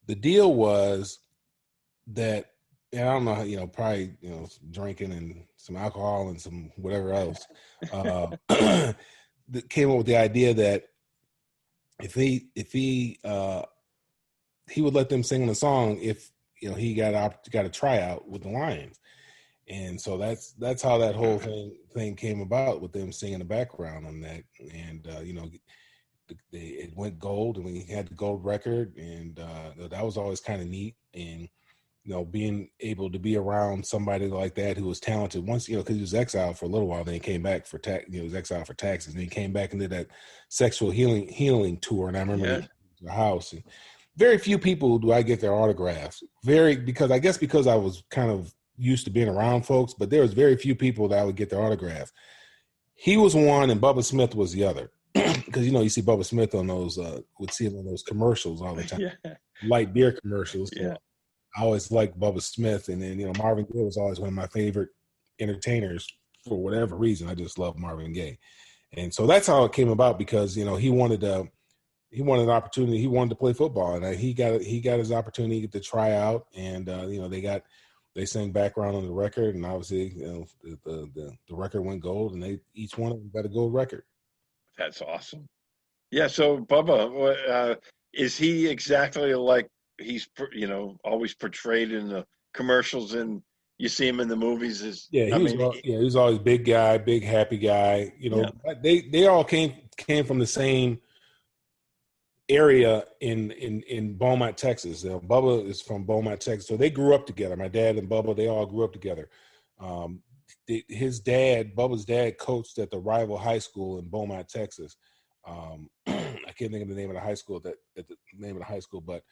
the deal was that, and I don't know how, probably drinking and some alcohol and some whatever else, that came up with the idea that if he would let them sing the song if he got a tryout with the Lions, and so that's how that whole thing came about with them singing the background on that, and it went gold, and we had the gold record, and that was always kind of neat, and being able to be around somebody like that who was talented once, because he was exiled for a little while, then he came back for he was exiled for taxes, and he came back and did that sexual healing tour, and I remember the house, and very few people do I get their autographs, because I was kind of used to being around folks, but there was very few people that I would get their autographs. He was one, and Bubba Smith was the other, because you see Bubba Smith on those would see him on those commercials all the time, light beer commercials. Yeah. I always liked Bubba Smith, and then Marvin Gaye was always one of my favorite entertainers for whatever reason. I just love Marvin Gaye, and so that's how it came about, because he wanted an opportunity. He wanted to play football, and he got his opportunity to try out, and they sang background on the record, and obviously the record went gold, and each one of them got a gold record. That's awesome. Yeah. So Bubba, is he exactly like he's always portrayed in the commercials and you see him in the movies? He was always big guy, big happy guy. They all came from the same area in Beaumont, Texas. Bubba is from Beaumont, Texas, so they grew up together. My dad and Bubba, they all grew up together. his dad, Bubba's dad, coached at the rival high school in Beaumont, Texas. I can't think of the name of the high school but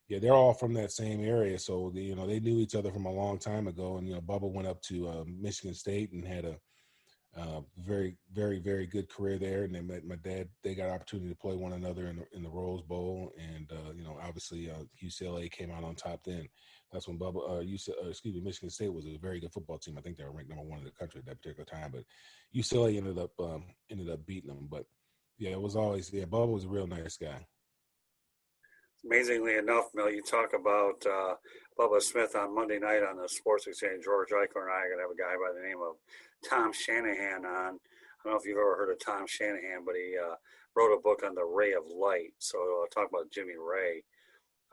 yeah, they're all from that same area. So they knew each other from a long time ago. And Bubba went up to Michigan State and had a very, very, very good career there. And they met my dad. They got opportunity to play one another in the Rose Bowl. And obviously UCLA came out on top then. That's when Michigan State was a very good football team. I think they were ranked number 1 in the country at that particular time. But UCLA ended up beating them. But yeah, it was always Bubba was a real nice guy. Amazingly enough, Mel, you talk about Bubba Smith on Monday night on the Sports Exchange. George Eichler and I are going to have a guy by the name of Tom Shanahan on. I don't know if you've ever heard of Tom Shanahan, but he wrote a book on the Ray of Light. So I'll talk about Jimmy Ray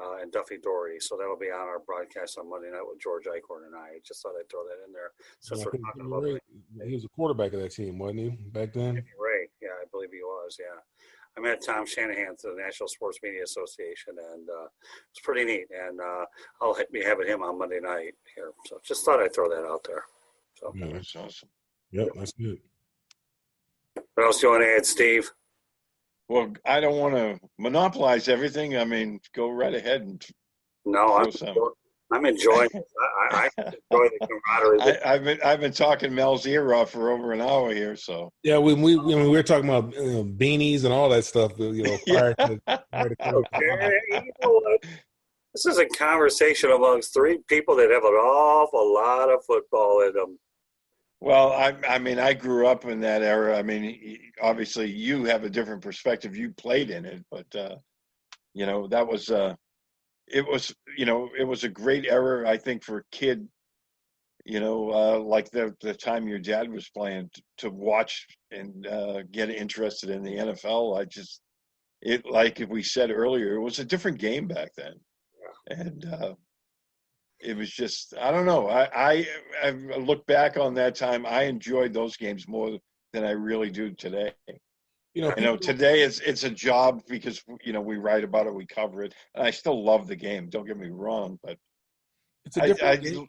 and Duffy Doherty. So that'll be on our broadcast on Monday night with George Eichler and I. Just thought I'd throw that in there. Since we're talking about Ray, he was a quarterback of that team, wasn't he, back then? Jimmy Ray, yeah, I believe he was, yeah. I met Tom Shanahan through the National Sports Media Association, and it's pretty neat. And I'll be having him on Monday night here. So just thought I'd throw that out there. So yeah, that's awesome. Yep, that's good. What else do you want to add, Steve? Well, I don't want to monopolize everything. I mean, go right ahead and. No, I'm enjoying it. I enjoy the camaraderie. I've been talking Mel's ear off for over an hour here, so. Yeah, when we were talking about beanies and all that stuff, prior to Okay, you know what? This is a conversation amongst 3 people that have an awful lot of football in them. Well, I mean, I grew up in that era. I mean, obviously, you have a different perspective. You played in it, but that was. It was a great era, I think, for a kid, like the time your dad was playing to watch and get interested in the NFL. Like we said earlier, it was a different game back then. Yeah. And it was just, I don't know. I look back on that time. I enjoyed those games more than I really do today. Today it's a job because, we write about it, we cover it. And I still love the game. Don't get me wrong, but it's a different game.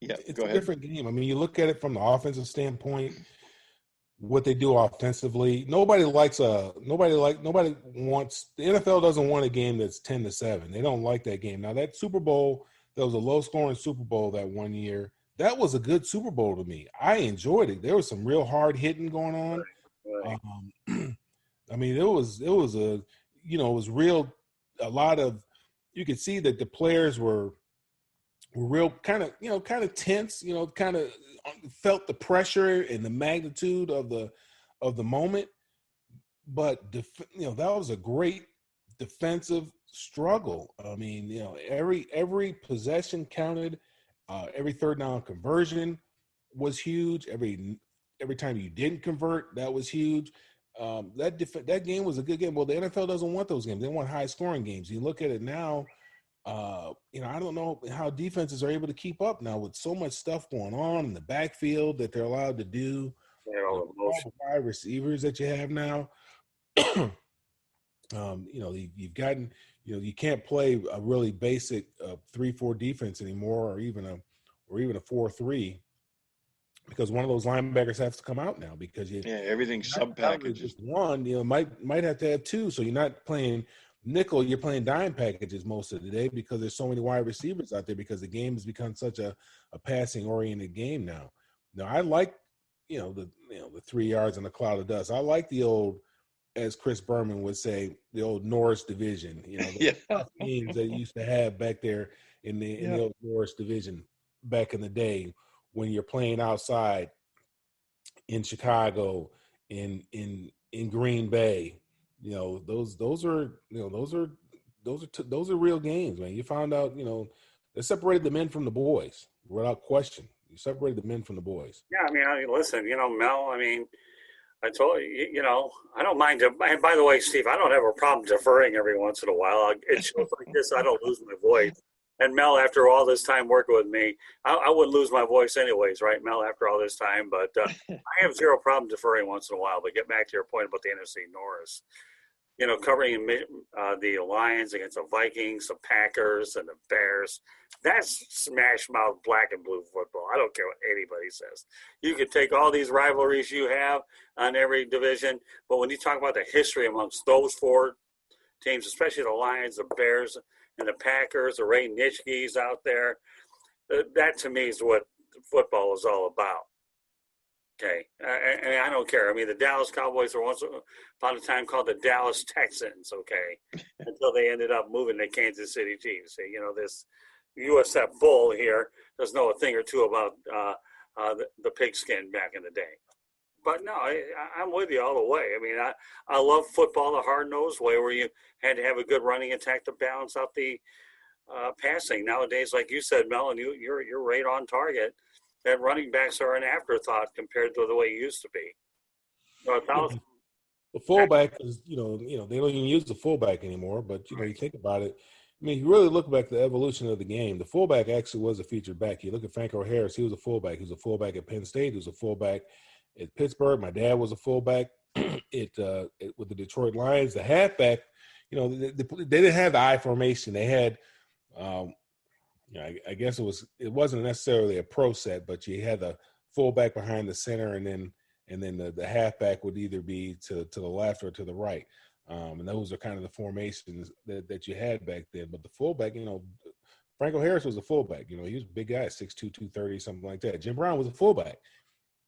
Yeah, it's a different game. I mean, you look at it from the offensive standpoint, what they do offensively. Nobody wants the NFL doesn't want a game that's 10-7. They don't like that game. Now that Super Bowl, there was a low scoring Super Bowl that one year. That was a good Super Bowl to me. I enjoyed it. There was some real hard hitting going on. Right. I mean, it was real. A lot of, you could see that the players were real kind of tense, kind of felt the pressure and the magnitude of the moment. But that was a great defensive struggle. I mean, every possession counted. Every third down conversion was huge. Every time you didn't convert, that was huge. That game was a good game. Well, the NFL doesn't want those games. They want high-scoring games. You look at it now, I don't know how defenses are able to keep up now with so much stuff going on in the backfield that they're allowed to do. All the wide receivers that you have now. You've gotten, you can't play a really basic 3-4 defense anymore, or even a 4-3. Because one of those linebackers has to come out now because everything's sub packages. Just one, might have to have 2. So you're not playing nickel, you're playing dime packages most of the day because there's so many wide receivers out there because the game has become such a passing oriented game now. Now I like, the 3 yards in a cloud of dust. I like the old, as Chris Berman would say, the old Norris division. The games that you used to have back there in the old Norris division back in the day. When you're playing outside in Chicago, in Green Bay, those are real games, man. You found out, they separated the men from the boys without question. You separated the men from the boys. Yeah, I mean, listen, Mel. I mean, I told you, I don't mind. And by the way, Steve, I don't have a problem deferring every once in a while. It shows like this, I don't lose my voice. And Mel, after all this time working with me, I wouldn't lose my voice anyways, right, Mel, after all this time. But I have zero problem deferring once in a while. But get back to your point about the NFC Norris. covering the Lions against the Vikings, the Packers, and the Bears. That's smash mouth black and blue football. I don't care what anybody says. You could take all these rivalries you have on every division, but when you talk about the history amongst those four teams, especially the Lions, the Bears, and the Packers, the Ray Nitschke's out there, that to me is what football is all about. Okay, and I don't care. I mean, the Dallas Cowboys were once upon a time called the Dallas Texans, okay, until they ended up moving to Kansas City Chiefs. This USF Bull here does know a thing or two about the pigskin back in the day. But no, I'm with you all the way. I mean, I love football the hard-nosed way where you had to have a good running attack to balance out the passing. Nowadays, like you said, Mel, and you're right on target, that running backs are an afterthought compared to the way it used to be. The fullback is, they don't even use the fullback anymore. But, you think about it. I mean, you really look back at the evolution of the game. The fullback actually was a featured back. You look at Franco Harris, he was a fullback. He was a fullback at Penn State. He was a fullback at Pittsburgh. My dad was a fullback with the Detroit Lions. The halfback, they didn't have the I formation. They had I guess it wasn't necessarily a pro set, but you had the fullback behind the center, and then the halfback would either be to the left or to the right. And those are kind of the formations that you had back then. But the fullback, Franco Harris was a fullback. He was a big guy, 6'2", 230, something like that. Jim Brown was a fullback.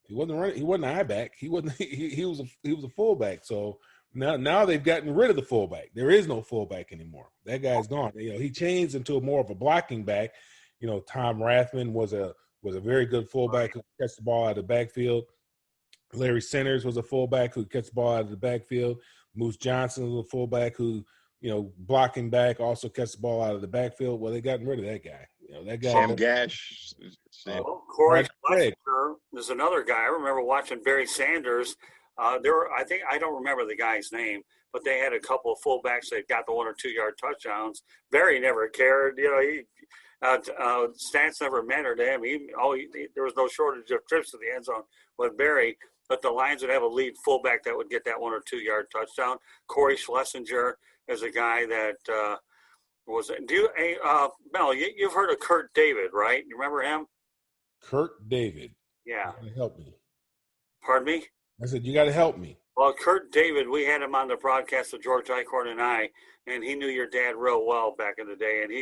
He wasn't running. He wasn't an I-back. He wasn't. He was a fullback. So now they've gotten rid of the fullback. There is no fullback anymore. That guy's gone. He changed into more of a blocking back. Tom Rathman was a very good fullback who catch the ball out of the backfield. Larry Centers was a fullback who catch the ball out of the backfield. Moose Johnson was a fullback who, blocking back, also catch the ball out of the backfield. Well, they gotten rid of that guy. That guy. Sam Gash. Corey Schlesinger is another guy. I remember watching Barry Sanders. I don't remember the guy's name, but they had a couple of fullbacks that got the 1 or 2 yard touchdowns. Barry never cared. Stats never mattered to him. There was no shortage of trips to the end zone with Barry, but the Lions would have a lead fullback that would get that 1 or 2 yard touchdown. Corey Schlesinger is a guy that Mel, you've heard of Kurt David, right? You remember him? Kurt David. Yeah. You gotta help me. Pardon me? I said, you got to help me. Well, Kurt David, we had him on the broadcast with George Eichhorn and I, and he knew your dad real well back in the day. And he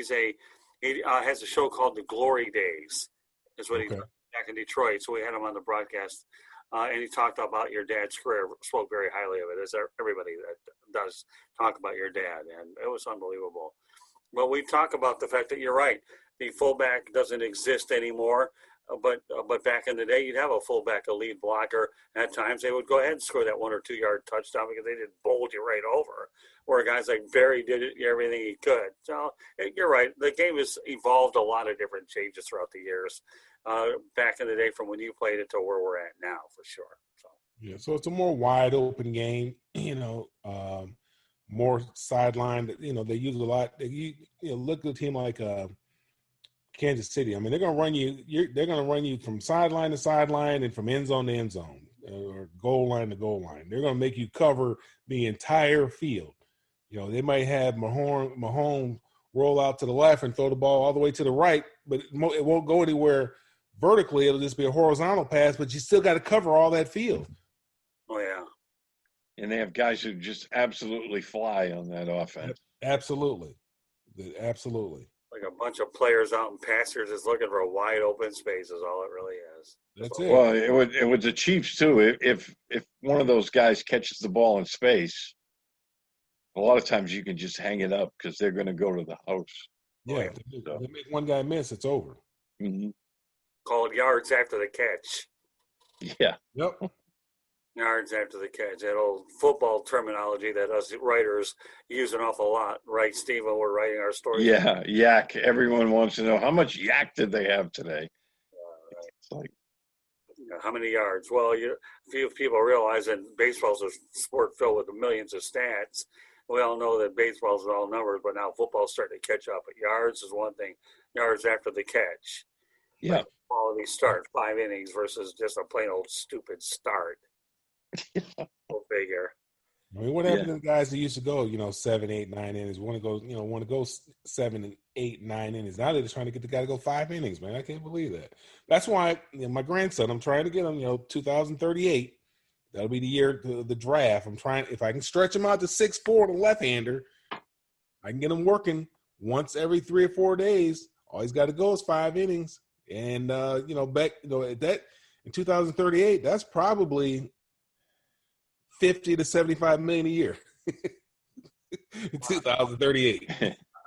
has a show called The Glory Days, is what he did back in Detroit. So we had him on the broadcast, and he talked about your dad's career, spoke very highly of it, as everybody that does talk about your dad, and it was unbelievable. Well, we talk about the fact that you're right. The fullback doesn't exist anymore. But back in the day, you'd have a fullback, a lead blocker. At times, they would go ahead and score that 1 or 2 yard touchdown because they didn't bowl you right over. Where guys like Barry did everything he could. So you're right. The game has evolved a lot of different changes throughout the years. Back in the day, from when you played it to where we're at now, for sure. So it's a more wide open game. More sideline. They use a lot. Look at a team like Kansas City. I mean, they're going to run you. They're going to run you from sideline to sideline and from end zone to end zone, or goal line to goal line. They're going to make you cover the entire field. They might have Mahomes roll out to the left and throw the ball all the way to the right, but it won't go anywhere vertically. It'll just be a horizontal pass, but you still got to cover all that field. Oh yeah. And they have guys who just absolutely fly on that offense. Absolutely. Like a bunch of players out in pastures is looking for a wide open space is all it really is. That's it. Well, it was the Chiefs too. If one of those guys catches the ball in space, a lot of times you can just hang it up because they're going to go to the house. Yeah, they make one guy miss, it's over. Mm-hmm. Called yards after the catch. Yeah. Yep. Yards after the catch. That old football terminology that us writers use an awful lot, right, Steve, when we're writing our stories? Yeah, yak. Everyone wants to know how much yak did they have today? Right. It's like, how many yards? Well, few people realize that baseball's a sport filled with millions of stats. We all know that baseball's all numbers, but now football's starting to catch up. But yards is one thing. Yards after the catch. yeah. Like quality start, 5 innings versus just a plain old stupid start. Go figure. I mean, what Yeah. happened to the guys that used to go, 7, 8, 9 innings? Want to go 7 and 8, 9 innings. Now they're just trying to get the guy to go 5 innings, man. I can't believe that. That's why my grandson, I'm trying to get him, 2038. That'll be the year the draft. I'm trying, if I can stretch him out to 6'4", the left-hander, I can get him working once every 3 or 4 days. All he's got to go is 5 innings. And, back, at that in 2038, that's probably 50 to 75 million a year. 2038.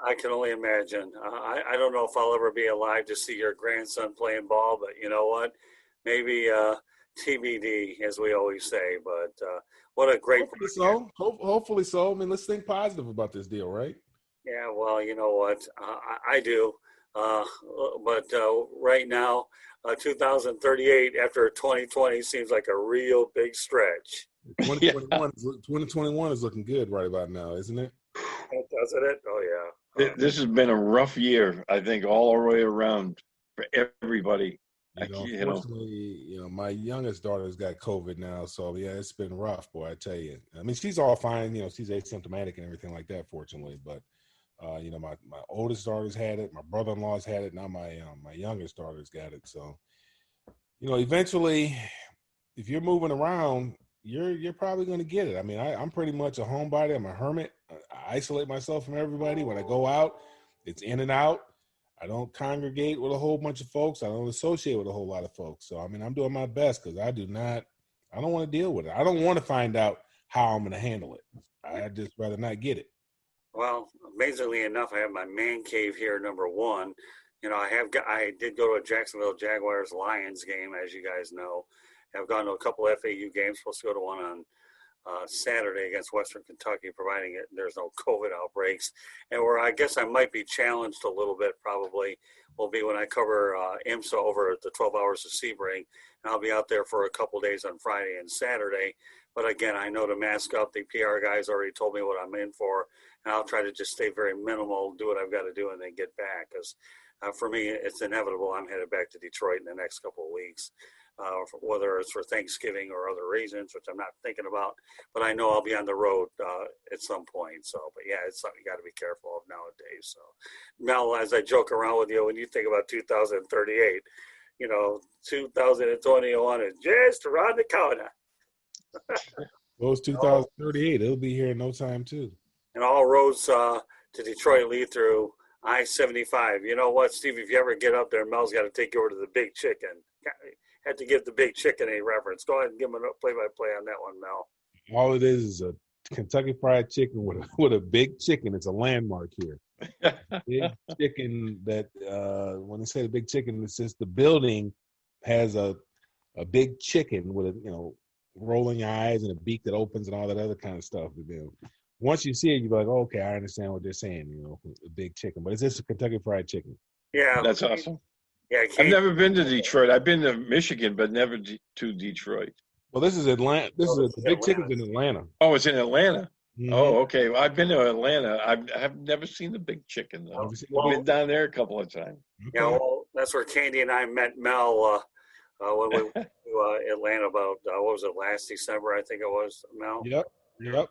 I can only imagine. I don't know if I'll ever be alive to see your grandson playing ball, but you know what? Maybe TBD, as we always say. But what a great. Hopefully so. Hopefully so. I mean, let's think positive about this deal, right? Yeah, well, you know what? I do. But right now, 2038 after 2020 seems like a real big stretch. 2021 is looking good right about now, isn't it? Doesn't it? Oh, yeah. This has been a rough year, I think, all the way around for everybody. Unfortunately, my youngest daughter's got COVID now, so yeah, it's been rough, boy. I tell you. I mean, she's all fine. She's asymptomatic and everything like that, fortunately. But my oldest daughter's had it. My brother-in-law's had it. Now my youngest daughter's got it. So, eventually, if you're moving around, you're probably going to get it. I mean, I'm pretty much a homebody. I'm a hermit. I isolate myself from everybody. When I go out, it's in and out. I don't congregate with a whole bunch of folks. I don't associate with a whole lot of folks. So, I mean, I'm doing my best because I don't want to deal with it. I don't want to find out how I'm going to handle it. I'd just rather not get it. Well, amazingly enough, I have my man cave here, number one. I did go to a Jacksonville Jaguars Lions game, as you guys know. I've gone to a couple FAU games, supposed to go to one on Saturday against Western Kentucky, providing there's no COVID outbreaks. And where I guess I might be challenged a little bit probably will be when I cover IMSA over at the 12 Hours of Sebring. And I'll be out there for a couple days on Friday and Saturday. But again, I know to mask up. The PR guys already told me what I'm in for. And I'll try to just stay very minimal, do what I've got to do, and then get back. Because for me, it's inevitable. I'm headed back to Detroit in the next couple of weeks. Whether it's for Thanksgiving or other reasons, which I'm not thinking about, but I know I'll be on the road at some point. So, but yeah, it's something you got to be careful of nowadays. So, Mel, as I joke around with you, when you think about 2038, 2021 is just around the corner. Well, it's 2038. It'll be here in no time too. And all roads to Detroit lead through I-75. You know what, Steve? If you ever get up there, Mel's got to take you over to the Big Chicken. Had to give the Big Chicken a reference. Go ahead and give him a play-by-play on that one, Mel. All it is a Kentucky Fried Chicken with a big chicken. It's a landmark here. Big chicken that when they say the Big Chicken, it's just the building has a big chicken with rolling eyes and a beak that opens and all that other kind of stuff. Once you see it, you're like, oh, okay, I understand what they're saying. A big chicken, but it's just a Kentucky Fried Chicken. Yeah, that's awesome. Yeah, I've never been to Detroit. I've been to Michigan, but never to Detroit. Well, this is Atlanta. The Big Chicken's in Atlanta. Oh, it's in Atlanta. Mm-hmm. Oh, okay. Well, I've been to Atlanta. I've never seen the Big Chicken though. I've been down there a couple of times. Yeah, well, that's where Candy and I met Mel when we went to Atlanta about what was it, last December? I think it was, Mel. Yep. We ended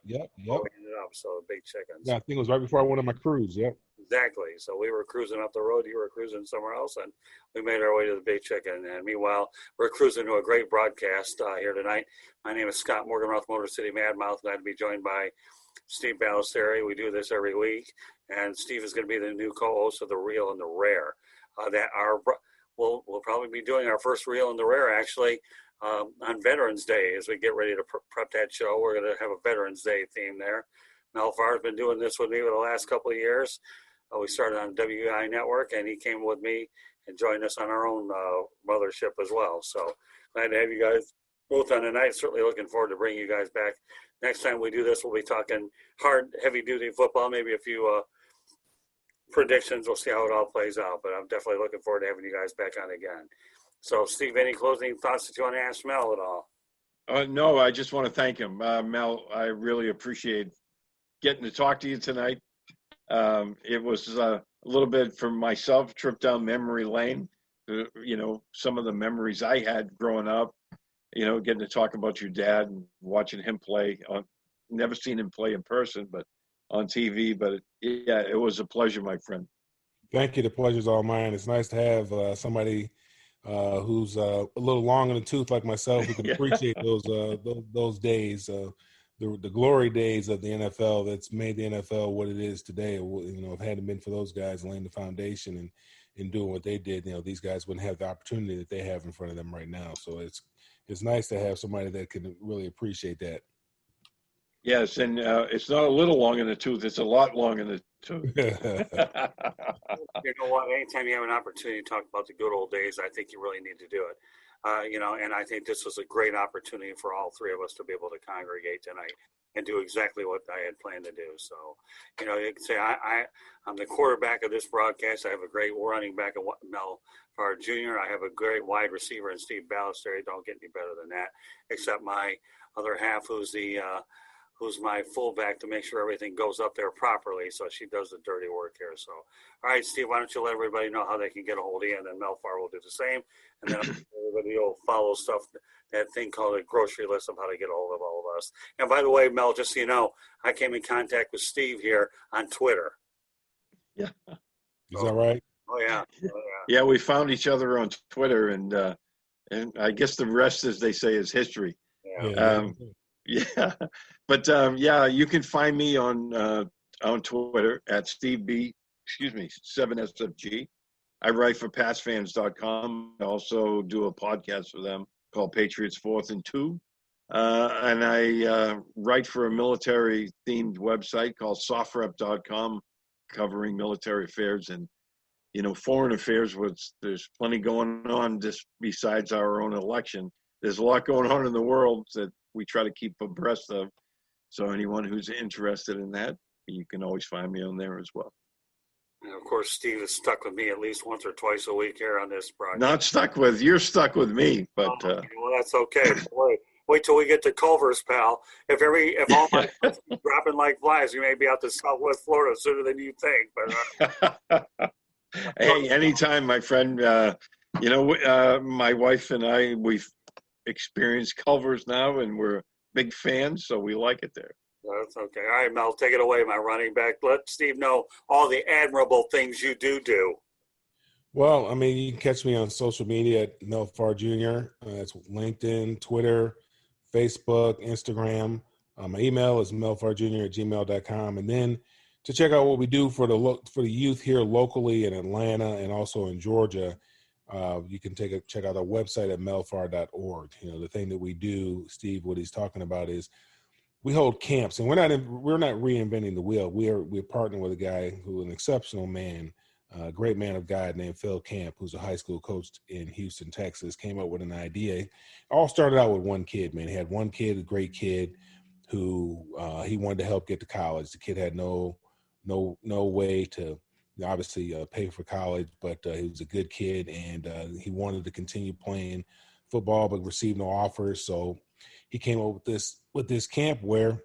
up, so Big Chickens. Yeah, I think it was right before I went on my cruise. Yep. Exactly. So we were cruising up the road. You were cruising somewhere else, and we made our way to the Big Chicken. And meanwhile, we're cruising to a great broadcast here tonight. My name is Scott Morganroth, Motor City Madmouth. Glad to be joined by Steve Balestrieri. We do this every week, and Steve is going to be the new co-host of The Real and the Rare. We'll probably be doing our first Real and the Rare actually on Veterans Day as we get ready to prep that show. We're going to have a Veterans Day theme there. Mel Farr has been doing this with me for the last couple of years. We started on WI Network, and he came with me and joined us on our own mothership as well. So glad to have you guys both on tonight. Certainly looking forward to bringing you guys back. Next time we do this, we'll be talking hard, heavy-duty football, maybe a few predictions. We'll see how it all plays out, but I'm definitely looking forward to having you guys back on again. So, Steve, any closing thoughts that you want to ask Mel at all? No, I just want to thank him. Mel, I really appreciate getting to talk to you tonight. It was a little bit for myself, trip down memory lane, some of the memories I had growing up, getting to talk about your dad and watching him play on never seen him play in person, but on TV. But it was a pleasure, my friend. Thank you. The pleasure's all mine. It's nice to have somebody who's a little long in the tooth like myself who can Yeah. appreciate those days, the glory days of the NFL that's made the NFL what it is today. You know, if it hadn't been for those guys laying the foundation and doing what they did, you know, these guys wouldn't have the opportunity that they have in front of them right now. So it's nice to have somebody that can really appreciate that. Yes, and it's not a little long in the tooth; it's a lot long in the tooth. You know what? Anytime you have an opportunity to talk about the good old days, I think you really need to do it. You know, and I think this was a great opportunity for all three of us to be able to congregate tonight and do exactly what I had planned to do. So, you know, you can say I'm the quarterback of this broadcast. I have a great running back in Mel Farr Jr. I have a great wide receiver in Steve Balestrieri. Don't get any better than that, except my other half, who's my fullback to make sure everything goes up there properly. So she does the dirty work here. So, all right, Steve, why don't you let everybody know how they can get a hold of you, and then Mel Farr will do the same. And then everybody will follow that thing called a grocery list of how to get a hold of all of us. And by the way, Mel, just so you know, I came in contact with Steve here on Twitter. Yeah. Is that right? Oh, yeah. Yeah, we found each other on Twitter, and I guess the rest, as they say, is history. Yeah. Yeah, but you can find me on Twitter at SteveB7SFG. I write for PatsFans.com. I also do a podcast for them called Patriots 4th and 2. And I write for a military-themed website called SoftRep.com, covering military affairs and, you know, foreign affairs. There's plenty going on just besides our own election. There's a lot going on in the world that we try to keep abreast of. So anyone who's interested in that, you can always find me on there as well. And of course, Steve is stuck with me at least once or twice a week here on this broadcast. Not stuck with, you're stuck with me, but. Okay. Well, that's okay. Wait till we get to Culver's, pal. If all my friends keep dropping like flies, we may be out to Southwest Florida sooner than you think. But Hey, anytime, my friend. You know, my wife and I, we've experienced Culver's now, and we're big fans, so we like it there. That's okay. All right, Mel, take it away, my running back. Let Steve know all the admirable things you do. Well, I mean, you can catch me on social media at Mel Farr Jr. That's LinkedIn, Twitter, Facebook, Instagram. My email is melfarjr@gmail.com. And then to check out what we do for the youth here locally in Atlanta and also in Georgia, you can check out our website at melfar.org. You know, the thing that we do, Steve, what he's talking about is we hold camps, and we're not reinventing the wheel. We're partnering with a guy who's an exceptional man, a great man of God named Phil Camp, who's a high school coach in Houston, Texas. Came up with an idea. All started out with one kid, man. He had one kid, a great kid, who he wanted to help get to college. The kid had no way to obviously pay for college, but he was a good kid, and he wanted to continue playing football but received no offers. So he came up with this camp where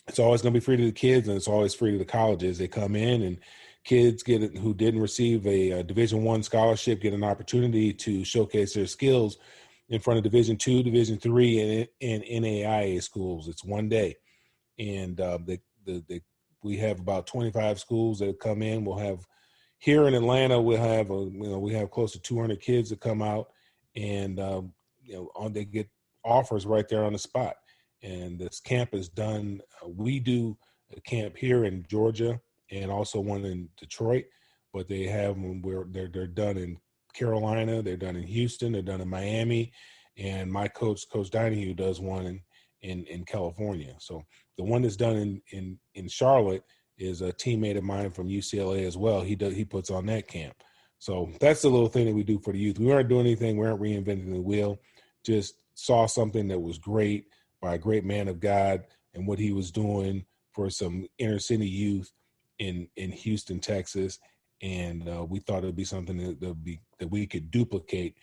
it's always going to be free to the kids and it's always free to the colleges. They come in, and kids who didn't receive a Division I scholarship get an opportunity to showcase their skills in front of Division II, Division III, and NAIA schools. It's one day, and we have about 25 schools that come in. We'll have here in Atlanta, we have close to 200 kids that come out, and they get offers right there on the spot. And this camp is done. We do a camp here in Georgia and also one in Detroit, but they have them where they're done in Carolina, they're done in Houston, they're done in Miami, and my coach Donahue, does one in California. So the one that's done in Charlotte is a teammate of mine from UCLA as well. He puts on that camp. So that's the little thing that we do for the youth. We aren't doing anything. We aren't reinventing the wheel. Just saw something that was great by a great man of God and what he was doing for some inner city youth in Houston, Texas. And we thought it'd be something that we could duplicate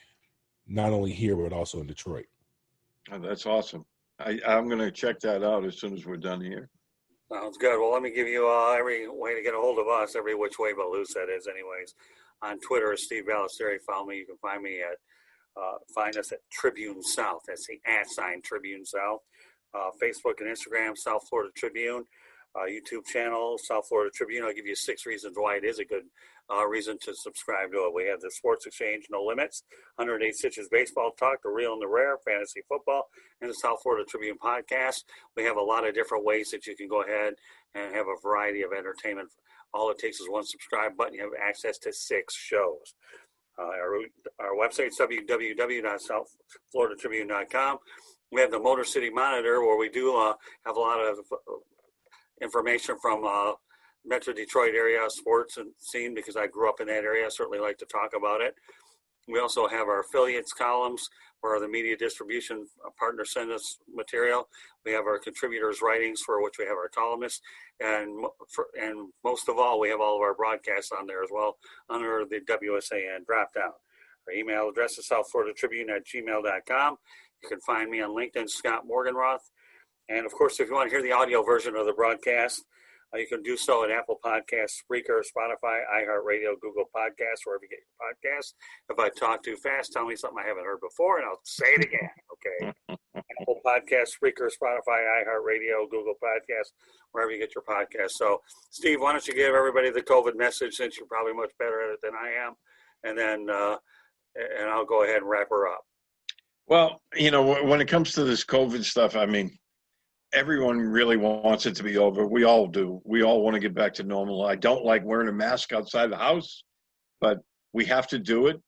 not only here, but also in Detroit. Oh, that's awesome. I'm going to check that out as soon as we're done here. Sounds good. Well, let me give you every way to get a hold of us, every which way but loose, that is, anyways. On Twitter, Steve Balestrieri. Follow me. You can find me find us at Tribune South. That's the @ Tribune South. Facebook and Instagram, South Florida Tribune, YouTube channel, South Florida Tribune. I'll give you 6 reasons why it is a good reason to subscribe to it. We have the Sports Exchange, No Limits, 108 Stitches Baseball Talk, The Real and the Rare, Fantasy Football, and the South Florida Tribune podcast. We have a lot of different ways that you can go ahead and have a variety of entertainment. All it takes is one subscribe button. You have access to 6 shows. Our website is www.southfloridatribune.com. We have the Motor City Monitor, where we do have a lot of information from Metro Detroit area sports and scene, because I grew up in that area. I certainly like to talk about it. We also have our affiliates columns, where the media distribution partners send us material. We have our contributors' writings, for which we have our columnists. And most of all, we have all of our broadcasts on there as well, under the WSAN drop-down. Our email address is southfloridatribune@gmail.com. You can find me on LinkedIn, Scott Morganroth. And, of course, if you want to hear the audio version of the broadcast, you can do so at Apple Podcasts, Spreaker, Spotify, iHeartRadio, Google Podcasts, wherever you get your podcasts. If I talk too fast, tell me something I haven't heard before, and I'll say it again, okay? Apple Podcasts, Spreaker, Spotify, iHeartRadio, Google Podcasts, wherever you get your podcasts. So, Steve, why don't you give everybody the COVID message, since you're probably much better at it than I am, and then and I'll go ahead and wrap her up. Well, when it comes to this COVID stuff, I mean, everyone really wants it to be over. We all do. We all want to get back to normal. I don't like wearing a mask outside the house, but we have to do it.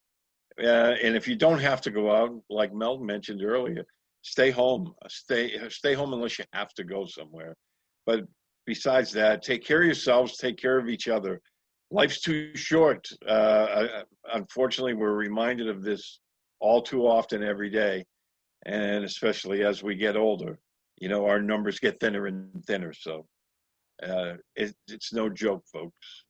And if you don't have to go out, like Mel mentioned earlier, stay home. Stay home unless you have to go somewhere. But besides that, take care of yourselves. Take care of each other. Life's too short. Unfortunately, we're reminded of this all too often every day, and especially as we get older. Our numbers get thinner and thinner, so it's no joke, folks.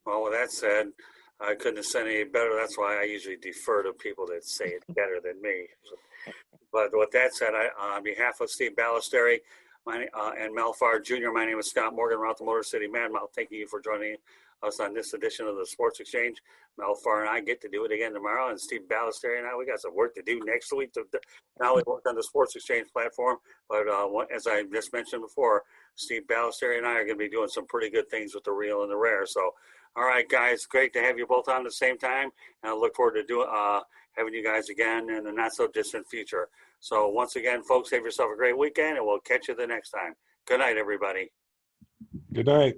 Well, with that said, I couldn't have said any better. That's why I usually defer to people that say it better than me. But with that said, on behalf of Steve Balestrieri and Mel Farr Jr., my name is Scott Morganroth, the Motor City Man. Mel, thank you for joining us on this edition of the Sports Exchange. Mel Farr and I get to do it again tomorrow, and Steve Balestrieri and I, we got some work to do next week to not only work on the Sports Exchange platform, but as I just mentioned before, Steve Balestrieri and I are going to be doing some pretty good things with the Real and the Rare. So, all right, guys, great to have you both on at the same time, and I look forward to having you guys again in the not-so-distant future. So once again, folks, have yourself a great weekend, and we'll catch you the next time. Good night, everybody. Good night.